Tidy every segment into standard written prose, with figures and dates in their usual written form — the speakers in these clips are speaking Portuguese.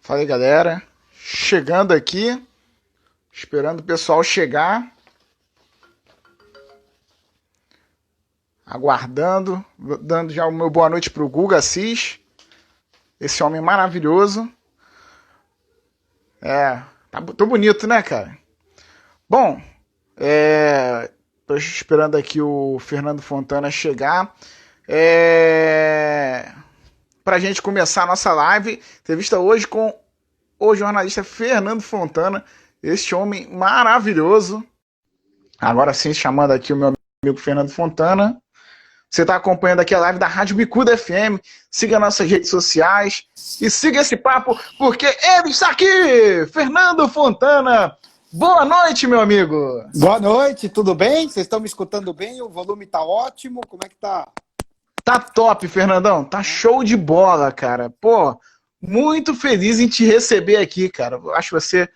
Fala aí, galera. Chegando aqui, esperando o pessoal chegar, aguardando, dando já o meu boa noite pro Guga Assis, esse homem maravilhoso. Tô bonito, né, cara? Bom, tô esperando aqui o Fernando Fontana chegar. Pra gente começar a nossa live, entrevista hoje com o jornalista Fernando Fontana, este homem maravilhoso. Agora sim, chamando aqui o meu amigo Fernando Fontana. Você está acompanhando aqui a live da Rádio Bicuda FM. Siga nossas redes sociais e siga esse papo, porque ele está aqui! Fernando Fontana. Boa noite, meu amigo! Boa noite, tudo bem? Vocês estão me escutando bem? O volume tá ótimo? Como é que tá? Tá top, Fernandão. Tá show de bola, cara. Pô, muito feliz em te receber aqui, cara. Eu acho você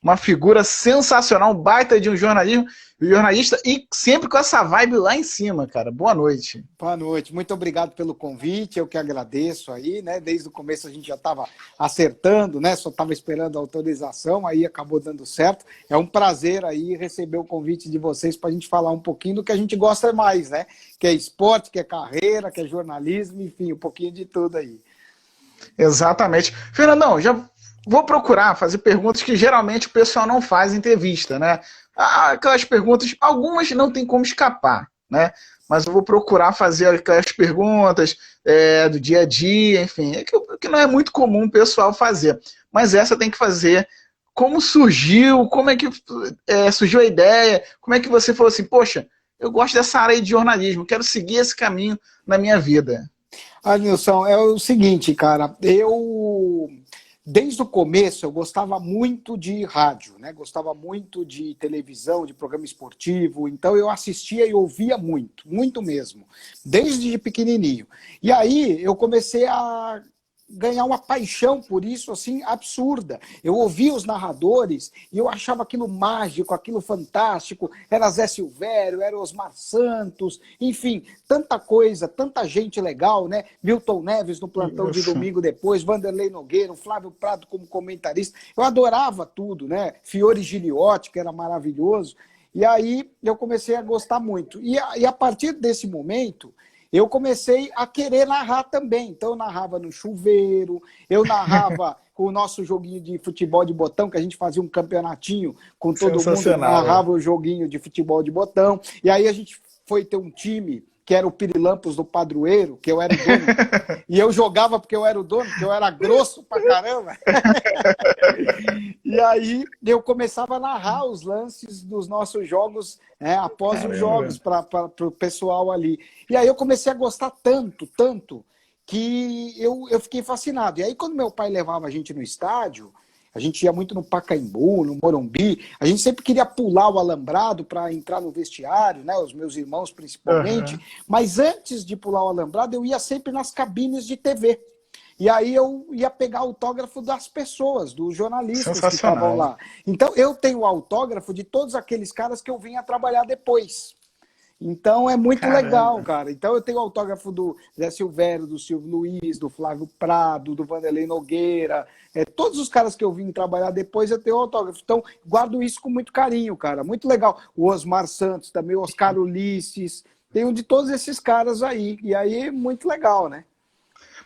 uma figura sensacional, um baita de um jornalista e sempre com essa vibe lá em cima, cara. Boa noite. Boa noite, muito obrigado pelo convite, eu que agradeço aí, né? Desde o começo a gente já estava acertando, né? Só estava esperando a autorização, aí acabou dando certo. É um prazer aí receber o convite de vocês para a gente falar um pouquinho do que a gente gosta mais, né? Que é esporte, que é carreira, que é jornalismo, enfim, um pouquinho de tudo aí. Exatamente. Fernandão, já vou procurar fazer perguntas que geralmente o pessoal não faz em entrevista, né? Aquelas perguntas, algumas não tem como escapar, né? Mas eu vou procurar fazer aquelas perguntas do dia a dia, enfim, que não é muito comum o pessoal fazer. Mas essa tem que fazer. Como surgiu? Como é que surgiu a ideia? Como é que você falou assim, poxa, eu gosto dessa área de jornalismo, quero seguir esse caminho na minha vida? Nilson, é o seguinte, cara, desde o começo, eu gostava muito de rádio, né? Gostava muito de televisão, de programa esportivo. Então, eu assistia e ouvia muito, muito mesmo, desde pequenininho. E aí, eu comecei a ganhar uma paixão por isso, assim, absurda. Eu ouvia os narradores e eu achava aquilo mágico, aquilo fantástico. Era Zé Silvério, era Osmar Santos, enfim, tanta coisa, tanta gente legal, né? Milton Neves no plantão de domingo depois, Vanderlei Nogueira, o Flávio Prado como comentarista. Eu adorava tudo, né? Fiore Giliotti, que era maravilhoso. E aí eu comecei a gostar muito. E a partir desse momento, eu comecei a querer narrar também. Então, eu narrava no chuveiro, eu narrava com o nosso joguinho de futebol de botão, que a gente fazia um campeonatinho com todo mundo, narrava o joguinho de futebol de botão. E aí a gente foi ter um time que era o Pirilampos do Padroeiro, que eu era o dono, e eu jogava porque eu era o dono, porque eu era grosso pra caramba. E aí eu começava a narrar os lances dos nossos jogos, após os jogos, para o pessoal ali. E aí eu comecei a gostar tanto, tanto, que eu fiquei fascinado. E aí quando meu pai levava a gente no estádio, a gente ia muito no Pacaembu, no Morumbi, a gente sempre queria pular o alambrado para entrar no vestiário, né? Os meus irmãos principalmente, mas antes de pular o alambrado eu ia sempre nas cabines de TV. E aí eu ia pegar autógrafo das pessoas, dos jornalistas que estavam lá. Então eu tenho autógrafo de todos aqueles caras que eu vinha trabalhar depois. Então é muito legal, cara. Então eu tenho autógrafo do Zé Silvério, do Silvio Luiz, do Flávio Prado, do Vanderlei Nogueira. Todos os caras que eu vim trabalhar depois eu tenho autógrafo. Então guardo isso com muito carinho, cara. Muito legal. O Osmar Santos também, o Oscar Ulisses. Tenho de todos esses caras aí. E aí, muito legal, né?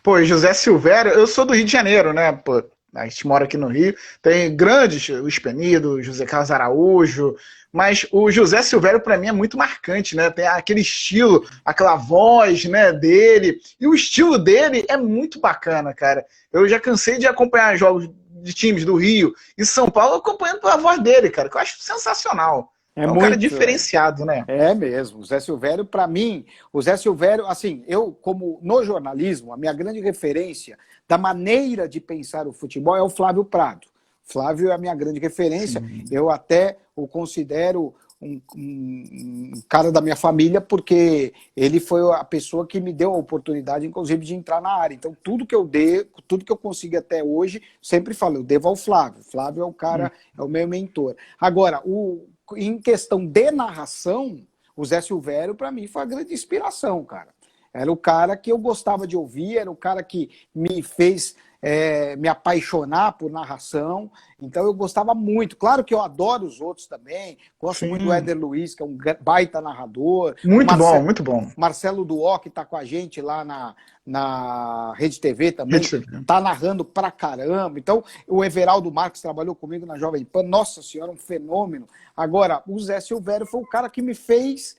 Pô, José Silvério, eu sou do Rio de Janeiro, né? Pô, a gente mora aqui no Rio. Tem grandes, o Espenido, José Carlos Araújo, mas o José Silvério para mim é muito marcante, né? Tem aquele estilo, aquela voz, né, dele. E o estilo dele é muito bacana, cara. Eu já cansei de acompanhar jogos de times do Rio e São Paulo acompanhando pela voz dele, cara, que eu acho sensacional. É um cara diferenciado, né? É mesmo. O Zé Silvério, para mim, o Zé Silvério, assim, eu, como no jornalismo, a minha grande referência da maneira de pensar o futebol é o Flávio Prado. Flávio é a minha grande referência. Sim. Eu até o considero um cara da minha família, porque ele foi a pessoa que me deu a oportunidade, inclusive, de entrar na área. Então, tudo que eu consegui até hoje, sempre falo, eu devo ao Flávio. Flávio é o cara, é o meu mentor. Agora, em questão de narração, o Zé Silvério, para mim, foi a grande inspiração, cara. Era o cara que eu gostava de ouvir, era o cara que me fez me apaixonar por narração. Então eu gostava muito. Claro que eu adoro os outros também. Gosto muito do Éder Luiz, que é um baita narrador. Muito bom, muito bom. Marcelo Duó, que está com a gente lá na Rede TV também, está narrando pra caramba. Então, o Everaldo Marques trabalhou comigo na Jovem Pan. Nossa Senhora, um fenômeno. Agora, o Zé Silvério foi o cara que me fez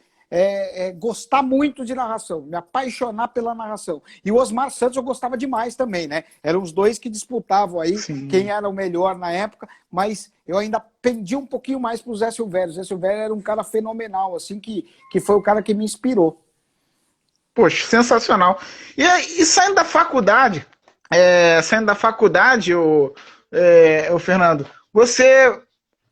gostar muito de narração, me apaixonar pela narração. E o Osmar Santos eu gostava demais também, né? Eram os dois que disputavam aí quem era o melhor na época, mas eu ainda pendi um pouquinho mais pro Zé Silvério. O Zé Silvério era um cara fenomenal, assim, que foi o cara que me inspirou. Poxa, sensacional. E saindo da faculdade, o Fernando, você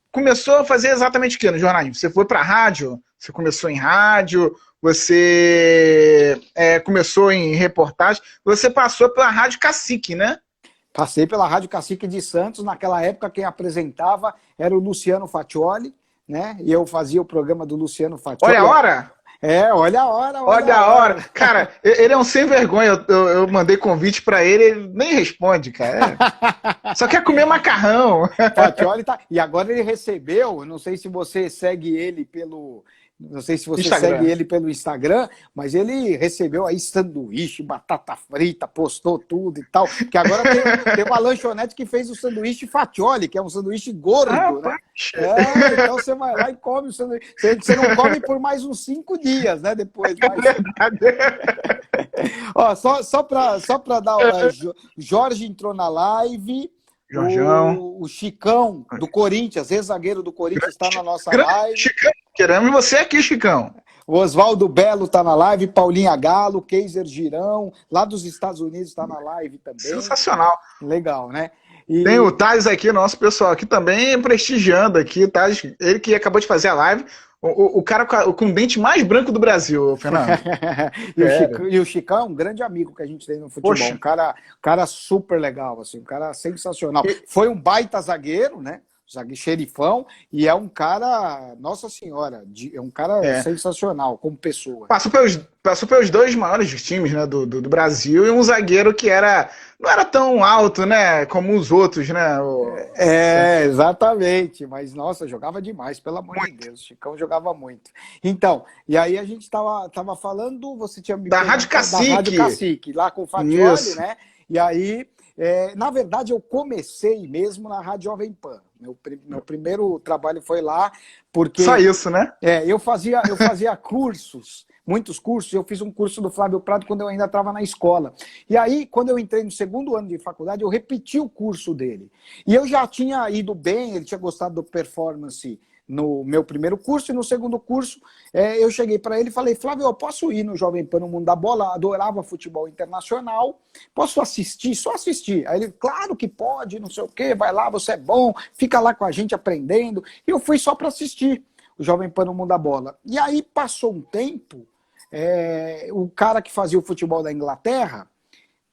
começou a fazer exatamente o que no jornalismo? Você foi para rádio? Você começou em rádio? Você começou em reportagem? Você passou pela Rádio Cacique, né? Passei pela Rádio Cacique de Santos. Naquela época, quem apresentava era o Luciano Faccioli, né? E eu fazia o programa do Luciano Faccioli. Olha a hora! Olha a hora. Olha a hora. Cara, ele é um sem vergonha. Eu mandei convite pra ele nem responde, cara. Só quer comer macarrão. Faccioli tá... E agora ele recebeu, não sei se você segue ele pelo... Não sei se você segue ele pelo Instagram, mas ele recebeu aí sanduíche, batata frita, postou tudo e tal. Que agora tem uma lanchonete que fez o sanduíche Faccioli, que é um sanduíche gordo, né? Então você vai lá e come o sanduíche. Você não come por mais uns 5 dias, né? Depois. Ó, só para dar uma... Jorge entrou na live. Jorjão. O Chicão, do Corinthians, ex-zagueiro do Corinthians, está na nossa live. Chicão, queremos você aqui, Chicão. O Oswaldo Belo está na live, Paulinha Galo, Keiser Girão, lá dos Estados Unidos está na live também. Sensacional. Legal, né? Tem o Thales aqui, nosso pessoal aqui também prestigiando aqui, Thales, ele que acabou de fazer a live. O cara com o dente mais branco do Brasil, Fernando. E o Chicão é um grande amigo que a gente tem no futebol. Poxa. Um cara super legal, assim, um cara sensacional. Foi um baita zagueiro, né? Zagueiro xerifão, e é um cara, nossa senhora, é um cara sensacional como pessoa. Passou pelos 2 maiores times, né, do Brasil, e um zagueiro que não era tão alto, né, como os outros, né? Exatamente, mas nossa, jogava demais, pelo amor de Deus, Chicão jogava muito. Então, e aí a gente tava falando, você tinha me da Rádio Cacique. Da Rádio Cacique, lá com o Faccioli, né? E aí, na verdade, eu comecei mesmo na Rádio Jovem Pan. Meu primeiro trabalho foi lá, porque... Só isso, né? Eu fazia cursos, muitos cursos. Eu fiz um curso do Flávio Prado quando eu ainda estava na escola. E aí, quando eu entrei no 2º ano de faculdade, eu repeti o curso dele. E eu já tinha ido bem, ele tinha gostado do performance no meu primeiro curso, e no 2º curso eu cheguei para ele e falei: Flávio, eu posso ir no Jovem Pan no Mundo da Bola? Adorava futebol internacional, posso assistir? Só assistir. Aí ele: claro que pode, não sei o quê, vai lá, você é bom, fica lá com a gente aprendendo. E eu fui só para assistir o Jovem Pan no Mundo da Bola. E aí passou um tempo, o cara que fazia o futebol da Inglaterra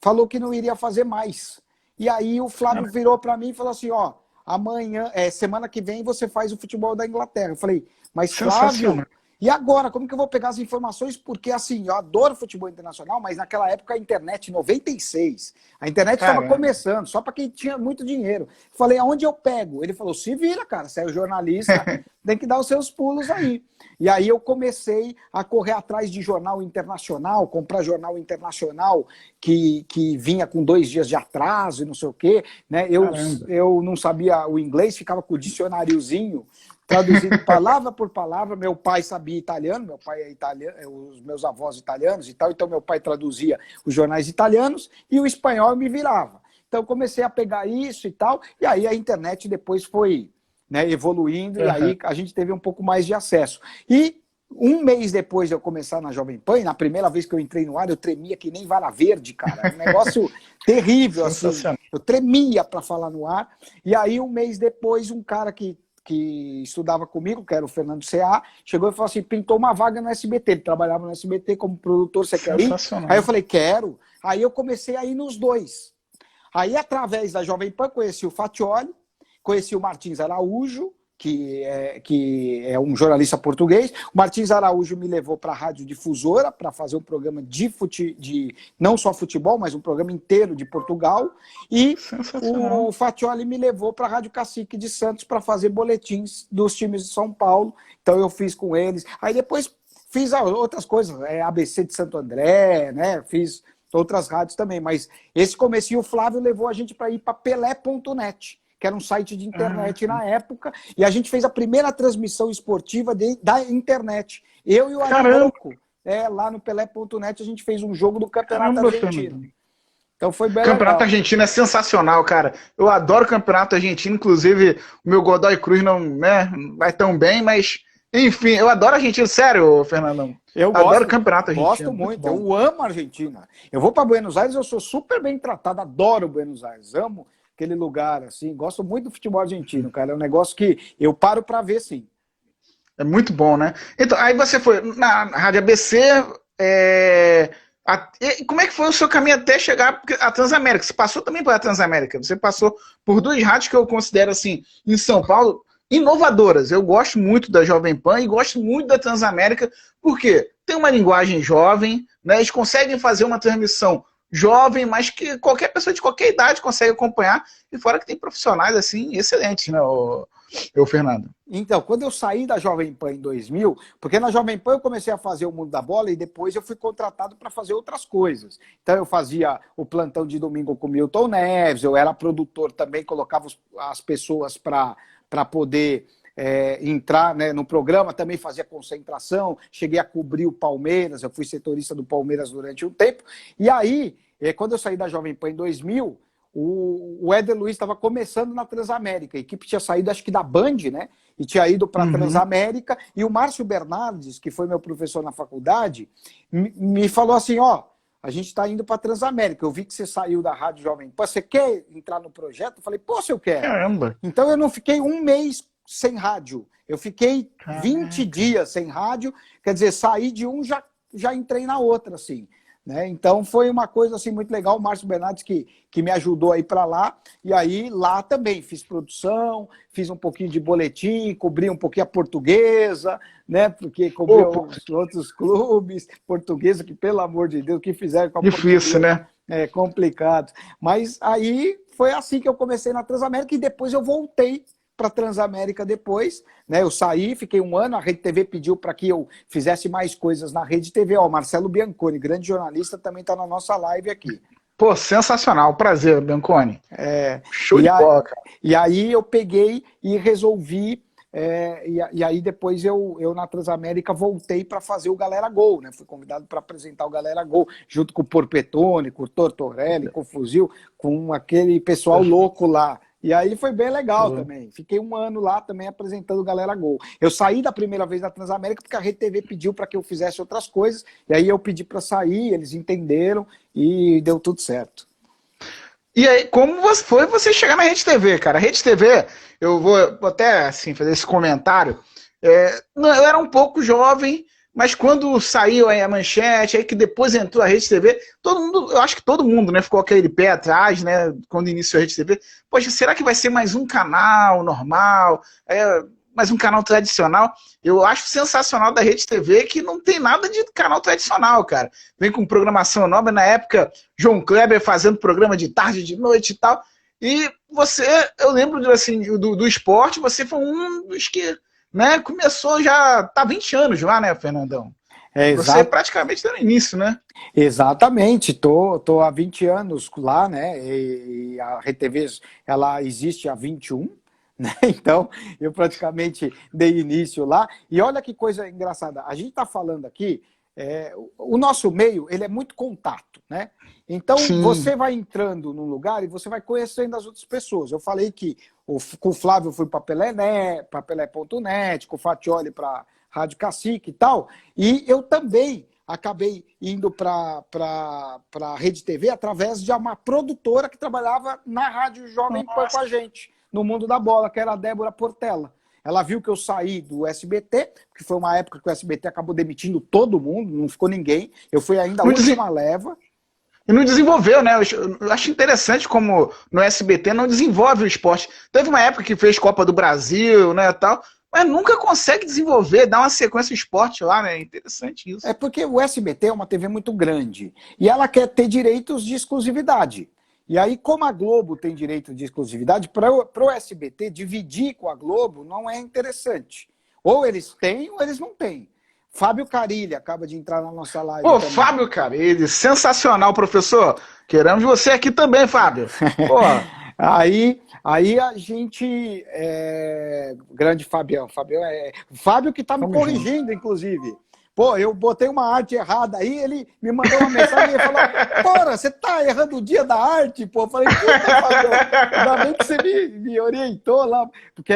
falou que não iria fazer mais. E aí o Flávio virou para mim e falou assim: ó, amanhã, semana que vem você faz o futebol da Inglaterra. Eu falei: mas Flávio, e agora? Como que eu vou pegar as informações? Porque assim, eu adoro futebol internacional, mas naquela época a internet, 96, a internet estava começando, só para quem tinha muito dinheiro. Eu falei: aonde eu pego? Ele falou: se vira, cara, você é jornalista, tem que dar os seus pulos aí. E aí eu comecei a correr atrás de jornal internacional, comprar jornal internacional que vinha com 2 dias de atraso e não sei o quê, né? Eu não sabia o inglês, ficava com o dicionáriozinho traduzindo palavra por palavra. Meu pai sabia italiano, meu pai é italiano, os meus avós italianos e tal, então meu pai traduzia os jornais italianos e o espanhol eu me virava. Então eu comecei a pegar isso e tal, e aí a internet depois foi, né, evoluindo, e aí a gente teve um pouco mais de acesso. E 1 mês depois de eu começar na Jovem Pan, na primeira vez que eu entrei no ar, eu tremia que nem vara verde, cara. Um negócio terrível, assim. Eu tremia para falar no ar. E aí, 1 mês depois, um cara que estudava comigo, que era o Fernando C.A., chegou e falou assim: pintou uma vaga no SBT. Ele trabalhava no SBT como produtor, você quer ir? Aí eu falei: quero. Aí eu comecei a ir nos 2. Aí, através da Jovem Pan, conheci o Faccioli, conheci o Martins Araújo, que é um jornalista português. O Martins Araújo me levou para a Rádio Difusora para fazer um programa de não só futebol, mas um programa inteiro de Portugal. E o Fatioli me levou para a Rádio Cacique de Santos para fazer boletins dos times de São Paulo. Então eu fiz com eles. Aí depois fiz outras coisas, ABC de Santo André, né? Fiz outras rádios também. Mas esse comecinho, o Flávio levou a gente para ir para Pelé.net, que era um site de internet na época, e a gente fez a primeira transmissão esportiva da internet. Eu e o Araújo, lá no Pelé.net, a gente fez um jogo do Campeonato Argentino. Então foi bem Campeonato legal. Argentino é sensacional, cara. Eu adoro o Campeonato Argentino, inclusive o meu Godoy Cruz não vai tão bem, mas enfim, eu adoro a Argentina, sério, Fernandão. Eu adoro o Campeonato Argentino. Gosto muito, eu amo a Argentina. Eu vou para Buenos Aires, eu sou super bem tratado, adoro Buenos Aires, amo aquele lugar, assim, gosto muito do futebol argentino, cara, é um negócio que eu paro para ver, sim. É muito bom, né? Então, aí você foi na Rádio ABC, como é que foi o seu caminho até chegar à Transamérica? Você passou também pela Transamérica, você passou por duas rádios que eu considero, assim, em São Paulo, inovadoras. Eu gosto muito da Jovem Pan e gosto muito da Transamérica, porque tem uma linguagem jovem, né? Eles conseguem fazer uma transmissão jovem, mas que qualquer pessoa de qualquer idade consegue acompanhar, e fora que tem profissionais assim excelentes, né, o Fernando? Então, quando eu saí da Jovem Pan em 2000, porque na Jovem Pan eu comecei a fazer o Mundo da Bola e depois eu fui contratado para fazer outras coisas. Então eu fazia o plantão de domingo com o Milton Neves, eu era produtor também, colocava as pessoas para poder entrar, né, no programa, também fazia concentração, cheguei a cobrir o Palmeiras, eu fui setorista do Palmeiras durante um tempo, e aí, quando eu saí da Jovem Pan em 2000, o Éder Luiz estava começando na Transamérica, a equipe tinha saído, acho que da Band, né, e tinha ido para a Transamérica, e o Márcio Bernardes, que foi meu professor na faculdade, me falou assim, a gente está indo para a Transamérica, eu vi que você saiu da Rádio Jovem Pan, você quer entrar no projeto? Eu falei, se eu quero. Caramba! Então eu não fiquei um mês sem rádio, eu fiquei 20 dias sem rádio, quer dizer, saí de um, já entrei na outra, assim, né? Então foi uma coisa assim muito legal, o Márcio Bernardes que me ajudou a ir para lá, e aí lá também fiz produção, fiz um pouquinho de boletim, cobri um pouquinho a Portuguesa, né? Porque cobri os outros clubes, Portuguesa, que pelo amor de Deus, o que fizeram com a difícil, Portuguesa, né? É complicado. Mas aí foi assim que eu comecei na Transamérica e depois eu voltei para a Transamérica depois, né? Eu saí, fiquei um ano, a Rede TV pediu para que eu fizesse mais coisas na Rede TV. O Marcelo Bianconi, grande jornalista, também está na nossa live aqui. Pô, sensacional, prazer, Bianconi. Show de bola, cara. E aí eu peguei e resolvi, e aí depois eu na Transamérica voltei para fazer o Galera Gol, né? Fui convidado para apresentar o Galera Gol, junto com o Porpetone, com o Tortorelli, com o Fuzil, com aquele pessoal louco lá. E aí foi bem legal também. Fiquei um ano lá também apresentando o Galera Gol. Eu saí da primeira vez da Transamérica porque a Rede TV pediu para que eu fizesse outras coisas. E aí eu pedi para sair, eles entenderam e deu tudo certo. E aí, como foi você chegar na Rede TV, cara? A Rede TV, eu vou até assim, fazer esse comentário. Eu era um pouco jovem, mas quando saiu aí a manchete, aí que depois entrou a Rede TV, todo mundo, eu acho que todo mundo, né, ficou aquele pé atrás, né, quando iniciou a Rede TV. Poxa, será que vai ser mais um canal normal, mais um canal tradicional? Eu acho sensacional da Rede TV que não tem nada de canal tradicional, cara. Vem com programação nova, na época, João Kleber fazendo programa de tarde, de noite e tal. E você, eu lembro assim, do esporte, você foi um dos que, né, começou já, tá 20 anos lá, né, Fernandão? Você praticamente está no início, né? Exatamente, tô há 20 anos lá, né, e a Rede TV, ela existe há 21, né, então eu praticamente dei início lá, e olha que coisa engraçada, a gente está falando aqui, o nosso meio, ele é muito contato, né, então você vai entrando num lugar e você vai conhecendo as outras pessoas. Eu falei que com o Flávio eu fui para Pelé.net, com o Fatioli para Rádio Cacique e tal, e eu também acabei indo para a Rede TV através de uma produtora que trabalhava na Rádio Jovem Pan com a gente, no Mundo da Bola, que era a Débora Portela. Ela viu que eu saí do SBT, porque foi uma época que o SBT acabou demitindo todo mundo, não ficou ninguém. Eu fui ainda a última leva. E não desenvolveu, né? Eu acho interessante como no SBT não desenvolve o esporte. Teve uma época que fez Copa do Brasil, né, tal, mas nunca consegue desenvolver, dar uma sequência esporte lá, né? Interessante isso. É porque o SBT é uma TV muito grande e ela quer ter direitos de exclusividade. E aí, como a Globo tem direito de exclusividade, para o SBT dividir com a Globo não é interessante. Ou eles têm ou eles não têm. Fábio Carilli acaba de entrar na nossa live. Pô, também. Fábio Carilli, sensacional, professor. Queremos você aqui também, Fábio. Pô. Aí a gente. Grande Fabião. Fábio que está me corrigindo, inclusive. Pô, eu botei uma arte errada aí, ele me mandou uma mensagem e falou: porra, você tá errando o dia da arte, pô. Eu falei: puta, Fabião, ainda bem que você me orientou lá, porque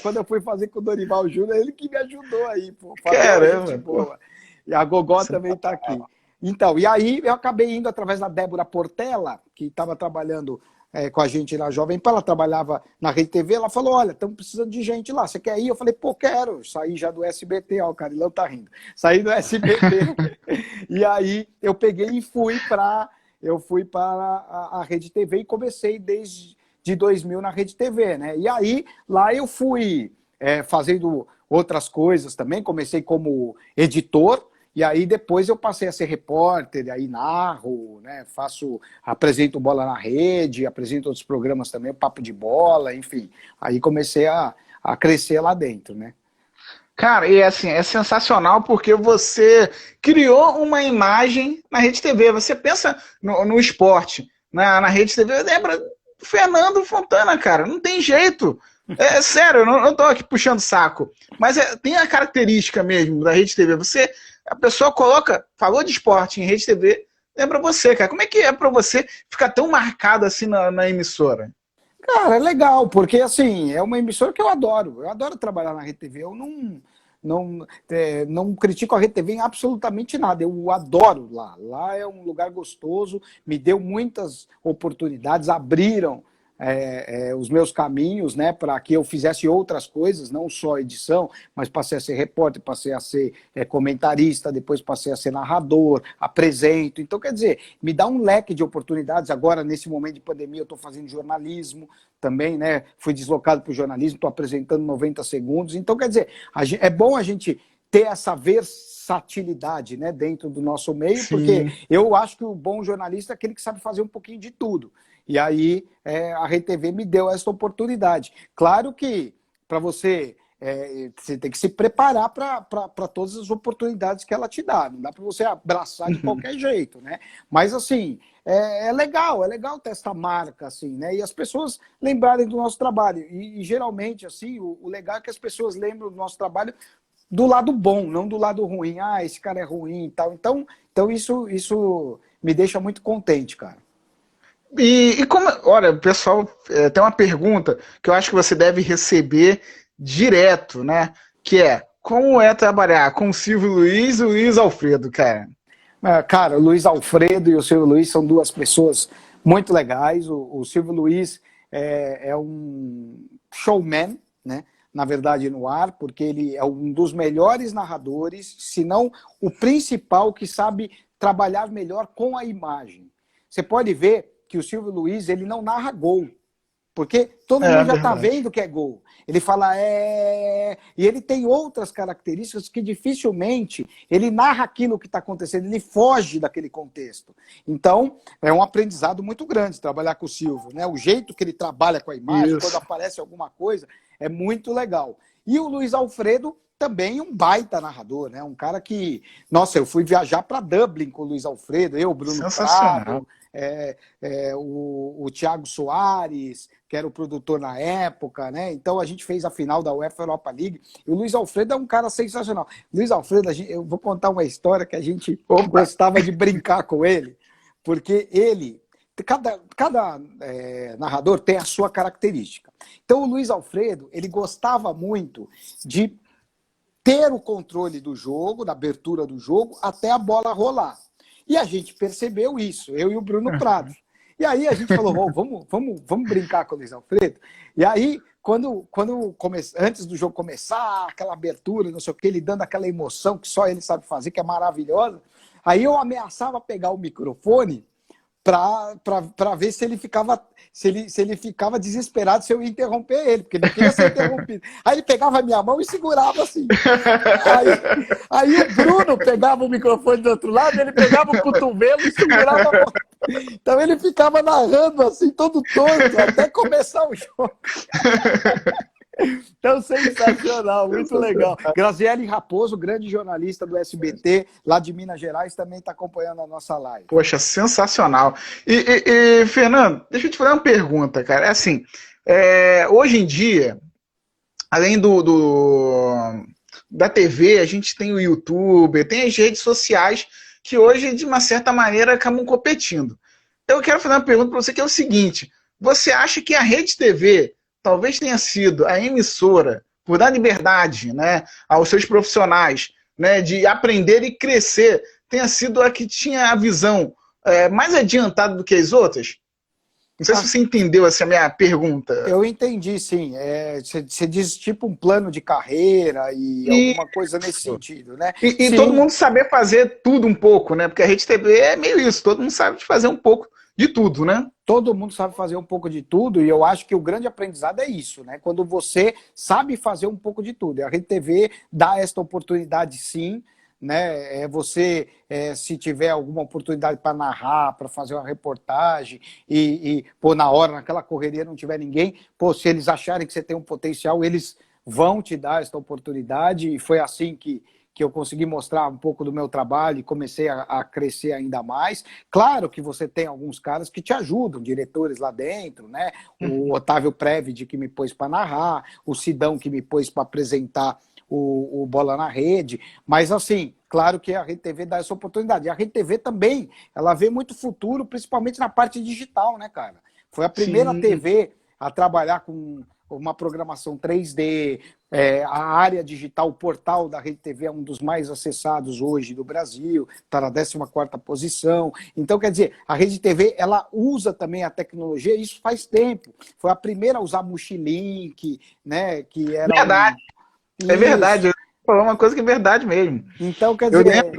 quando eu fui fazer com o Dorival Júnior, ele que me ajudou aí, pô. Caramba, gente boa. E a Gogó também tá aqui. Então, e aí eu acabei indo através da Débora Portela, que estava trabalhando com a gente na Jovem Pan, ela trabalhava na Rede TV, ela falou: olha, estamos precisando de gente lá, você quer ir? Eu falei: pô, quero. Saí já do SBT, ó, o Carilão tá rindo. Saí do SBT. E aí eu peguei e fui para a Rede TV e comecei desde 2000 na Rede TV, né? E aí lá eu fui fazendo outras coisas também, comecei como editor. E aí depois eu passei a ser repórter, aí narro, né, apresento Bola na Rede, apresento outros programas também, o Papo de Bola, enfim. Aí comecei a crescer lá dentro, né? Cara, e assim, é sensacional porque você criou uma imagem na Rede TV. Você pensa no esporte, na Rede TV, lembra do Fernando Fontana, cara, não tem jeito. É sério, eu não tô aqui puxando saco, mas tem a característica mesmo da Rede TV. A pessoa falou de esporte em Rede TV, lembra você, cara. Como é que é pra você ficar tão marcado assim na emissora? Cara, é legal, porque assim, é uma emissora que eu adoro. Eu adoro trabalhar na Rede TV. Eu não critico a Rede TV em absolutamente nada. Eu adoro lá. Lá é um lugar gostoso, me deu muitas oportunidades, abriram os meus caminhos, né, para que eu fizesse outras coisas, não só edição, mas passei a ser repórter, passei a ser comentarista, depois passei a ser narrador, apresento. Então, quer dizer, me dá um leque de oportunidades. Agora, nesse momento de pandemia, eu estou fazendo jornalismo também, né? Fui deslocado para o jornalismo, estou apresentando 90 segundos. Então, quer dizer, é bom a gente ter essa versatilidade, né, dentro do nosso meio. Sim. Porque eu acho que o bom jornalista é aquele que sabe fazer um pouquinho de tudo. E aí a Rede TV me deu essa oportunidade. Claro que para você tem que se preparar para todas as oportunidades que ela te dá. Não dá para você abraçar de qualquer jeito, né? Mas assim, é legal ter essa marca, assim, né? E as pessoas lembrarem do nosso trabalho. E geralmente, assim, o legal é que as pessoas lembram do nosso trabalho do lado bom, não do lado ruim. Ah, esse cara é ruim e tal. Então isso me deixa muito contente, cara. E como, olha, o pessoal tem uma pergunta que eu acho que você deve receber direto, né? Que é: como é trabalhar com o Silvio Luiz e o Luiz Alfredo, cara? Cara, o Luiz Alfredo e o Silvio Luiz são duas pessoas muito legais. O Silvio Luiz é um showman, né? Na verdade, no ar, porque ele é um dos melhores narradores, se não o principal, que sabe trabalhar melhor com a imagem. Você pode ver que o Silvio Luiz, ele não narra gol, porque todo mundo já está vendo que é gol. Ele fala e ele tem outras características que dificilmente ele narra aquilo que está acontecendo, ele foge daquele contexto. Então, é um aprendizado muito grande trabalhar com o Silvio, né? O jeito que ele trabalha com a imagem, quando aparece alguma coisa, é muito legal. E o Luiz Alfredo também um baita narrador, né? Um cara que... Nossa, eu fui viajar para Dublin com o Luiz Alfredo, eu, Bruno Prado, o Thiago Soares, que era o produtor na época, né? Então a gente fez a final da UEFA Europa League. E o Luiz Alfredo é um cara sensacional. Luiz Alfredo, eu vou contar uma história que a gente gostava de brincar com ele, porque ele... Cada narrador tem a sua característica. Então o Luiz Alfredo, ele gostava muito de ter o controle do jogo, da abertura do jogo, até a bola rolar. E a gente percebeu isso, eu e o Bruno Prado. E aí a gente falou, vamos brincar com o Luiz Alfredo. E aí, antes do jogo começar, aquela abertura, não sei o que, ele dando aquela emoção que só ele sabe fazer, que é maravilhosa, aí eu ameaçava pegar o microfone para ver se ele ficava se ele ficava desesperado se eu ia interromper ele, porque ele não queria ser interrompido. Aí ele pegava a minha mão e segurava assim. Aí o Bruno pegava o microfone do outro lado, ele pegava o cotovelo e segurava a mão. Então ele ficava narrando assim, todo torto, até começar o jogo. Então, sensacional, muito legal. Graziele Raposo, grande jornalista do SBT, lá de Minas Gerais, também está acompanhando a nossa live. Poxa, sensacional. Fernando, deixa eu te fazer uma pergunta, cara. É assim, hoje em dia, além da TV, a gente tem o YouTube, tem as redes sociais que hoje, de uma certa maneira, acabam competindo. Então, eu quero fazer uma pergunta para você, que é o seguinte: você acha que a Rede TV talvez tenha sido a emissora, por dar liberdade, né, aos seus profissionais, né, de aprender e crescer, tenha sido a que tinha a visão mais adiantada do que as outras? Não sei se você entendeu essa minha pergunta. Eu entendi, sim. Você diz tipo um plano de carreira e alguma coisa nesse sentido, né? E todo mundo saber fazer tudo um pouco, né? Porque a Rede TV é meio isso, todo mundo sabe fazer um pouco de tudo, né? Todo mundo sabe fazer um pouco de tudo, e eu acho que o grande aprendizado é isso, né? Quando você sabe fazer um pouco de tudo. E a Rede TV dá esta oportunidade, sim, né? Se tiver alguma oportunidade para narrar, para fazer uma reportagem, pô, na hora, naquela correria, não tiver ninguém, pô, se eles acharem que você tem um potencial, eles vão te dar esta oportunidade, e foi assim que eu consegui mostrar um pouco do meu trabalho e comecei a crescer ainda mais. Claro que você tem alguns caras que te ajudam, diretores lá dentro, né? O Otávio Previdi, que me pôs para narrar, o Sidão, que me pôs para apresentar o Bola na Rede, mas assim, claro que a Rede TV dá essa oportunidade. E a Rede TV também, ela vê muito futuro, principalmente na parte digital, né, cara? Foi a primeira TV a trabalhar com uma programação 3D, a área digital, o portal da Rede TV é um dos mais acessados hoje do Brasil, está na 14ª posição. Então, quer dizer, a Rede TV, ela usa também a tecnologia, isso faz tempo. Foi a primeira a usar Multilink, né, que era... Verdade, é verdade. Eu vou falar uma coisa que é verdade mesmo. Então, quer dizer...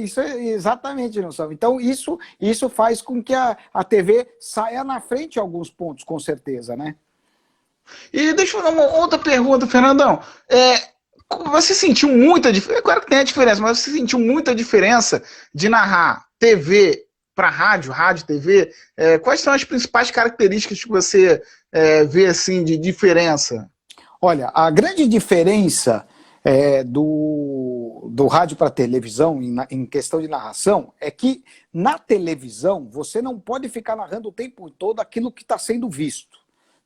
Isso é exatamente, não sabe? Então, isso faz com que a TV saia na frente em alguns pontos, com certeza, né? E deixa eu fazer uma outra pergunta, Fernandão. Você sentiu muita diferença? Claro que tem a diferença, mas você sentiu muita diferença de narrar TV para rádio, rádio, TV? Quais são as principais características que você vê assim de diferença? Olha, a grande diferença do rádio para televisão em questão de narração é que na televisão você não pode ficar narrando o tempo todo aquilo que está sendo visto.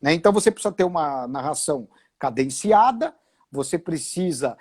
Né? Então você precisa ter uma narração cadenciada, você precisa...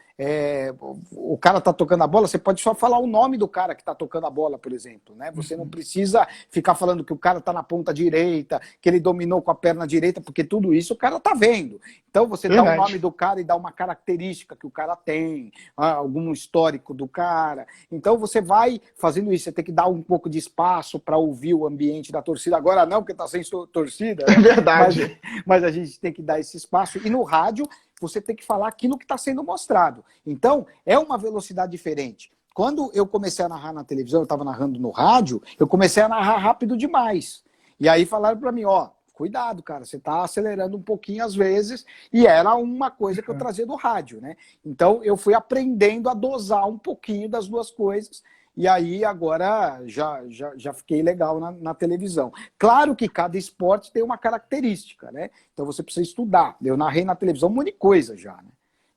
o cara está tocando a bola, você pode só falar o nome do cara que está tocando a bola, por exemplo. Né? Você não precisa ficar falando que o cara está na ponta direita, que ele dominou com a perna direita, porque tudo isso o cara está vendo. Então você dá o nome do cara e dá uma característica que o cara tem, algum histórico do cara. Então você vai fazendo isso, você tem que dar um pouco de espaço para ouvir o ambiente da torcida. Agora não, porque está sem torcida. Né? É verdade. Mas a gente tem que dar esse espaço. E no rádio você tem que falar aquilo que está sendo mostrado. Então, é uma velocidade diferente. Quando eu comecei a narrar na televisão, eu estava narrando no rádio, eu comecei a narrar rápido demais. E aí falaram para mim, cuidado, cara, você está acelerando um pouquinho às vezes, e era uma coisa que eu trazia do rádio, né? Então, eu fui aprendendo a dosar um pouquinho das duas coisas, e aí agora já fiquei legal na televisão. Claro que cada esporte tem uma característica, né? Então você precisa estudar. Eu narrei na televisão um monte de coisa já, né?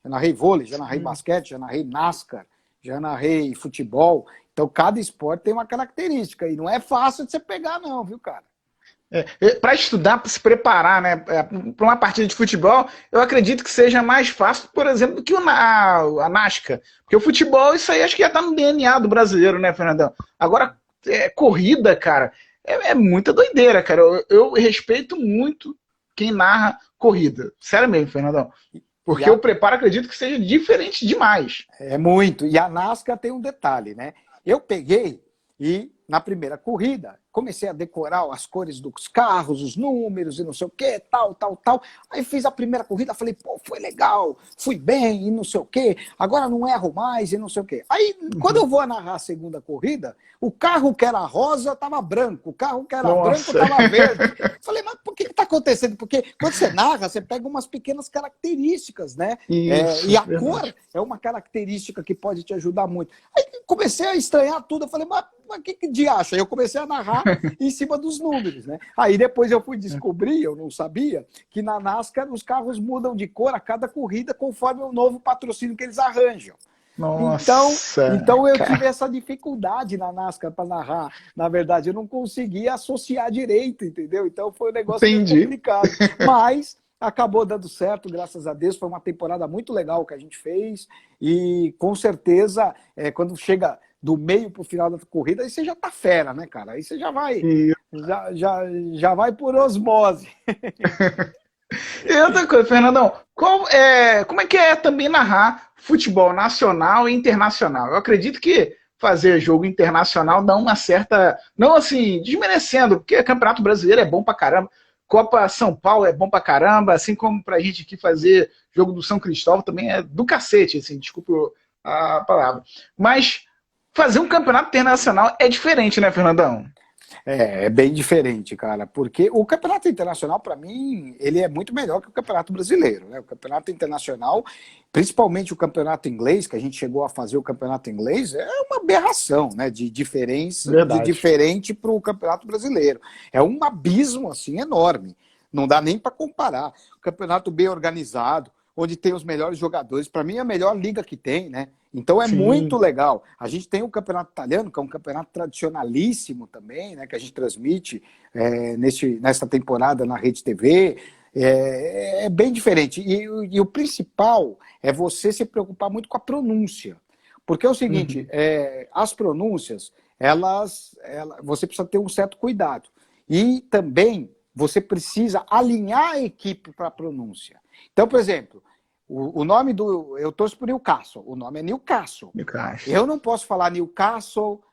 Eu narrei vôlei, já narrei basquete, já narrei NASCAR, já narrei futebol. Então cada esporte tem uma característica e não é fácil de você pegar não, viu, cara? Para estudar, para se preparar, né, para uma partida de futebol, eu acredito que seja mais fácil, por exemplo, do que a NASCAR. Porque o futebol, isso aí acho que já está no DNA do brasileiro, né, Fernandão? Agora, corrida, cara, é muita doideira, cara. Eu respeito muito quem narra corrida. Sério mesmo, Fernandão. Porque o preparo, acredito que seja diferente demais. É muito. E a NASCAR tem um detalhe, né? Eu peguei E na primeira corrida, comecei a decorar as cores dos carros, os números e não sei o que, tal. Aí fiz a primeira corrida, falei, pô, foi legal, fui bem e não sei o que, agora não erro mais e não sei o que. Aí, quando eu vou narrar a segunda corrida, o carro que era rosa estava branco, o carro que era branco estava verde. Falei, mas por que está acontecendo? Porque quando você narra, você pega umas pequenas características, né? Isso, e a verdade. cor é uma característica que pode te ajudar muito. Aí comecei a estranhar tudo, eu falei, mas que de acho? Aí eu comecei a narrar em cima dos números, né? Aí depois eu fui descobrir, eu não sabia, que na NASCAR os carros mudam de cor a cada corrida conforme o novo patrocínio que eles arranjam. Nossa, então eu tive essa dificuldade na NASCAR para narrar. Na verdade, eu não conseguia associar direito, entendeu? Então foi um negócio meio complicado. Mas acabou dando certo, graças a Deus. Foi uma temporada muito legal que a gente fez. E com certeza, quando chega do meio para o final da corrida, aí você já tá fera, né, cara? Aí você já vai, já vai por osmose. E outra coisa, Fernandão, como é que é também narrar futebol nacional e internacional? Eu acredito que fazer jogo internacional dá uma certa, não assim, desmerecendo, porque Campeonato Brasileiro é bom pra caramba, Copa São Paulo é bom pra caramba, assim como pra gente aqui fazer jogo do São Cristóvão também é do cacete, assim, desculpa a palavra. Mas fazer um campeonato internacional é diferente, né, Fernandão? É bem diferente, cara, porque o campeonato internacional, para mim, ele é muito melhor que o campeonato brasileiro, né? O campeonato internacional, principalmente o campeonato inglês, que a gente chegou a fazer o campeonato inglês, é uma aberração, né? De diferença, Verdade. de diferente para o campeonato brasileiro. É um abismo, assim, enorme. Não dá nem para comparar. O campeonato bem organizado, onde tem os melhores jogadores, para mim é a melhor liga que tem, né? Então é muito legal. A gente tem o campeonato italiano, que é um campeonato tradicionalíssimo também, né? Que a gente transmite nessa temporada na Rede TV. É bem diferente. E o principal é você se preocupar muito com a pronúncia. Porque é o seguinte, as pronúncias, você precisa ter um certo cuidado. E também você precisa alinhar a equipe para a pronúncia. Então, por exemplo, o nome do... Eu torço para o Newcastle. O nome é Newcastle. Eu não posso falar Newcastle,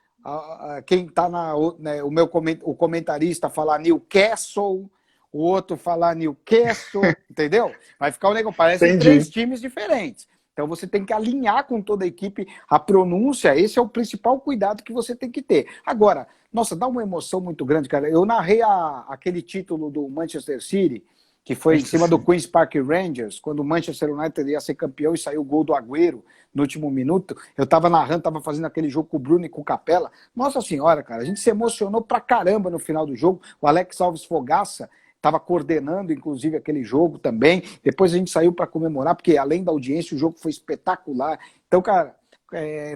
quem está o comentarista falar Newcastle, o outro falar Newcastle, entendeu? Vai ficar um negócio, parece 3 times diferentes. Então você tem que alinhar com toda a equipe a pronúncia, esse é o principal cuidado que você tem que ter. Agora, nossa, dá uma emoção muito grande, cara. Eu narrei aquele título do Manchester City, que foi em cima do Queen's Park Rangers, quando o Manchester United ia ser campeão e saiu o gol do Agüero no último minuto. Eu estava narrando, estava fazendo aquele jogo com o Bruno e com o Capella. Nossa senhora, cara, a gente se emocionou pra caramba no final do jogo. O Alex Alves Fogaça estava coordenando, inclusive, aquele jogo também. Depois a gente saiu para comemorar, porque além da audiência, o jogo foi espetacular. Então, cara,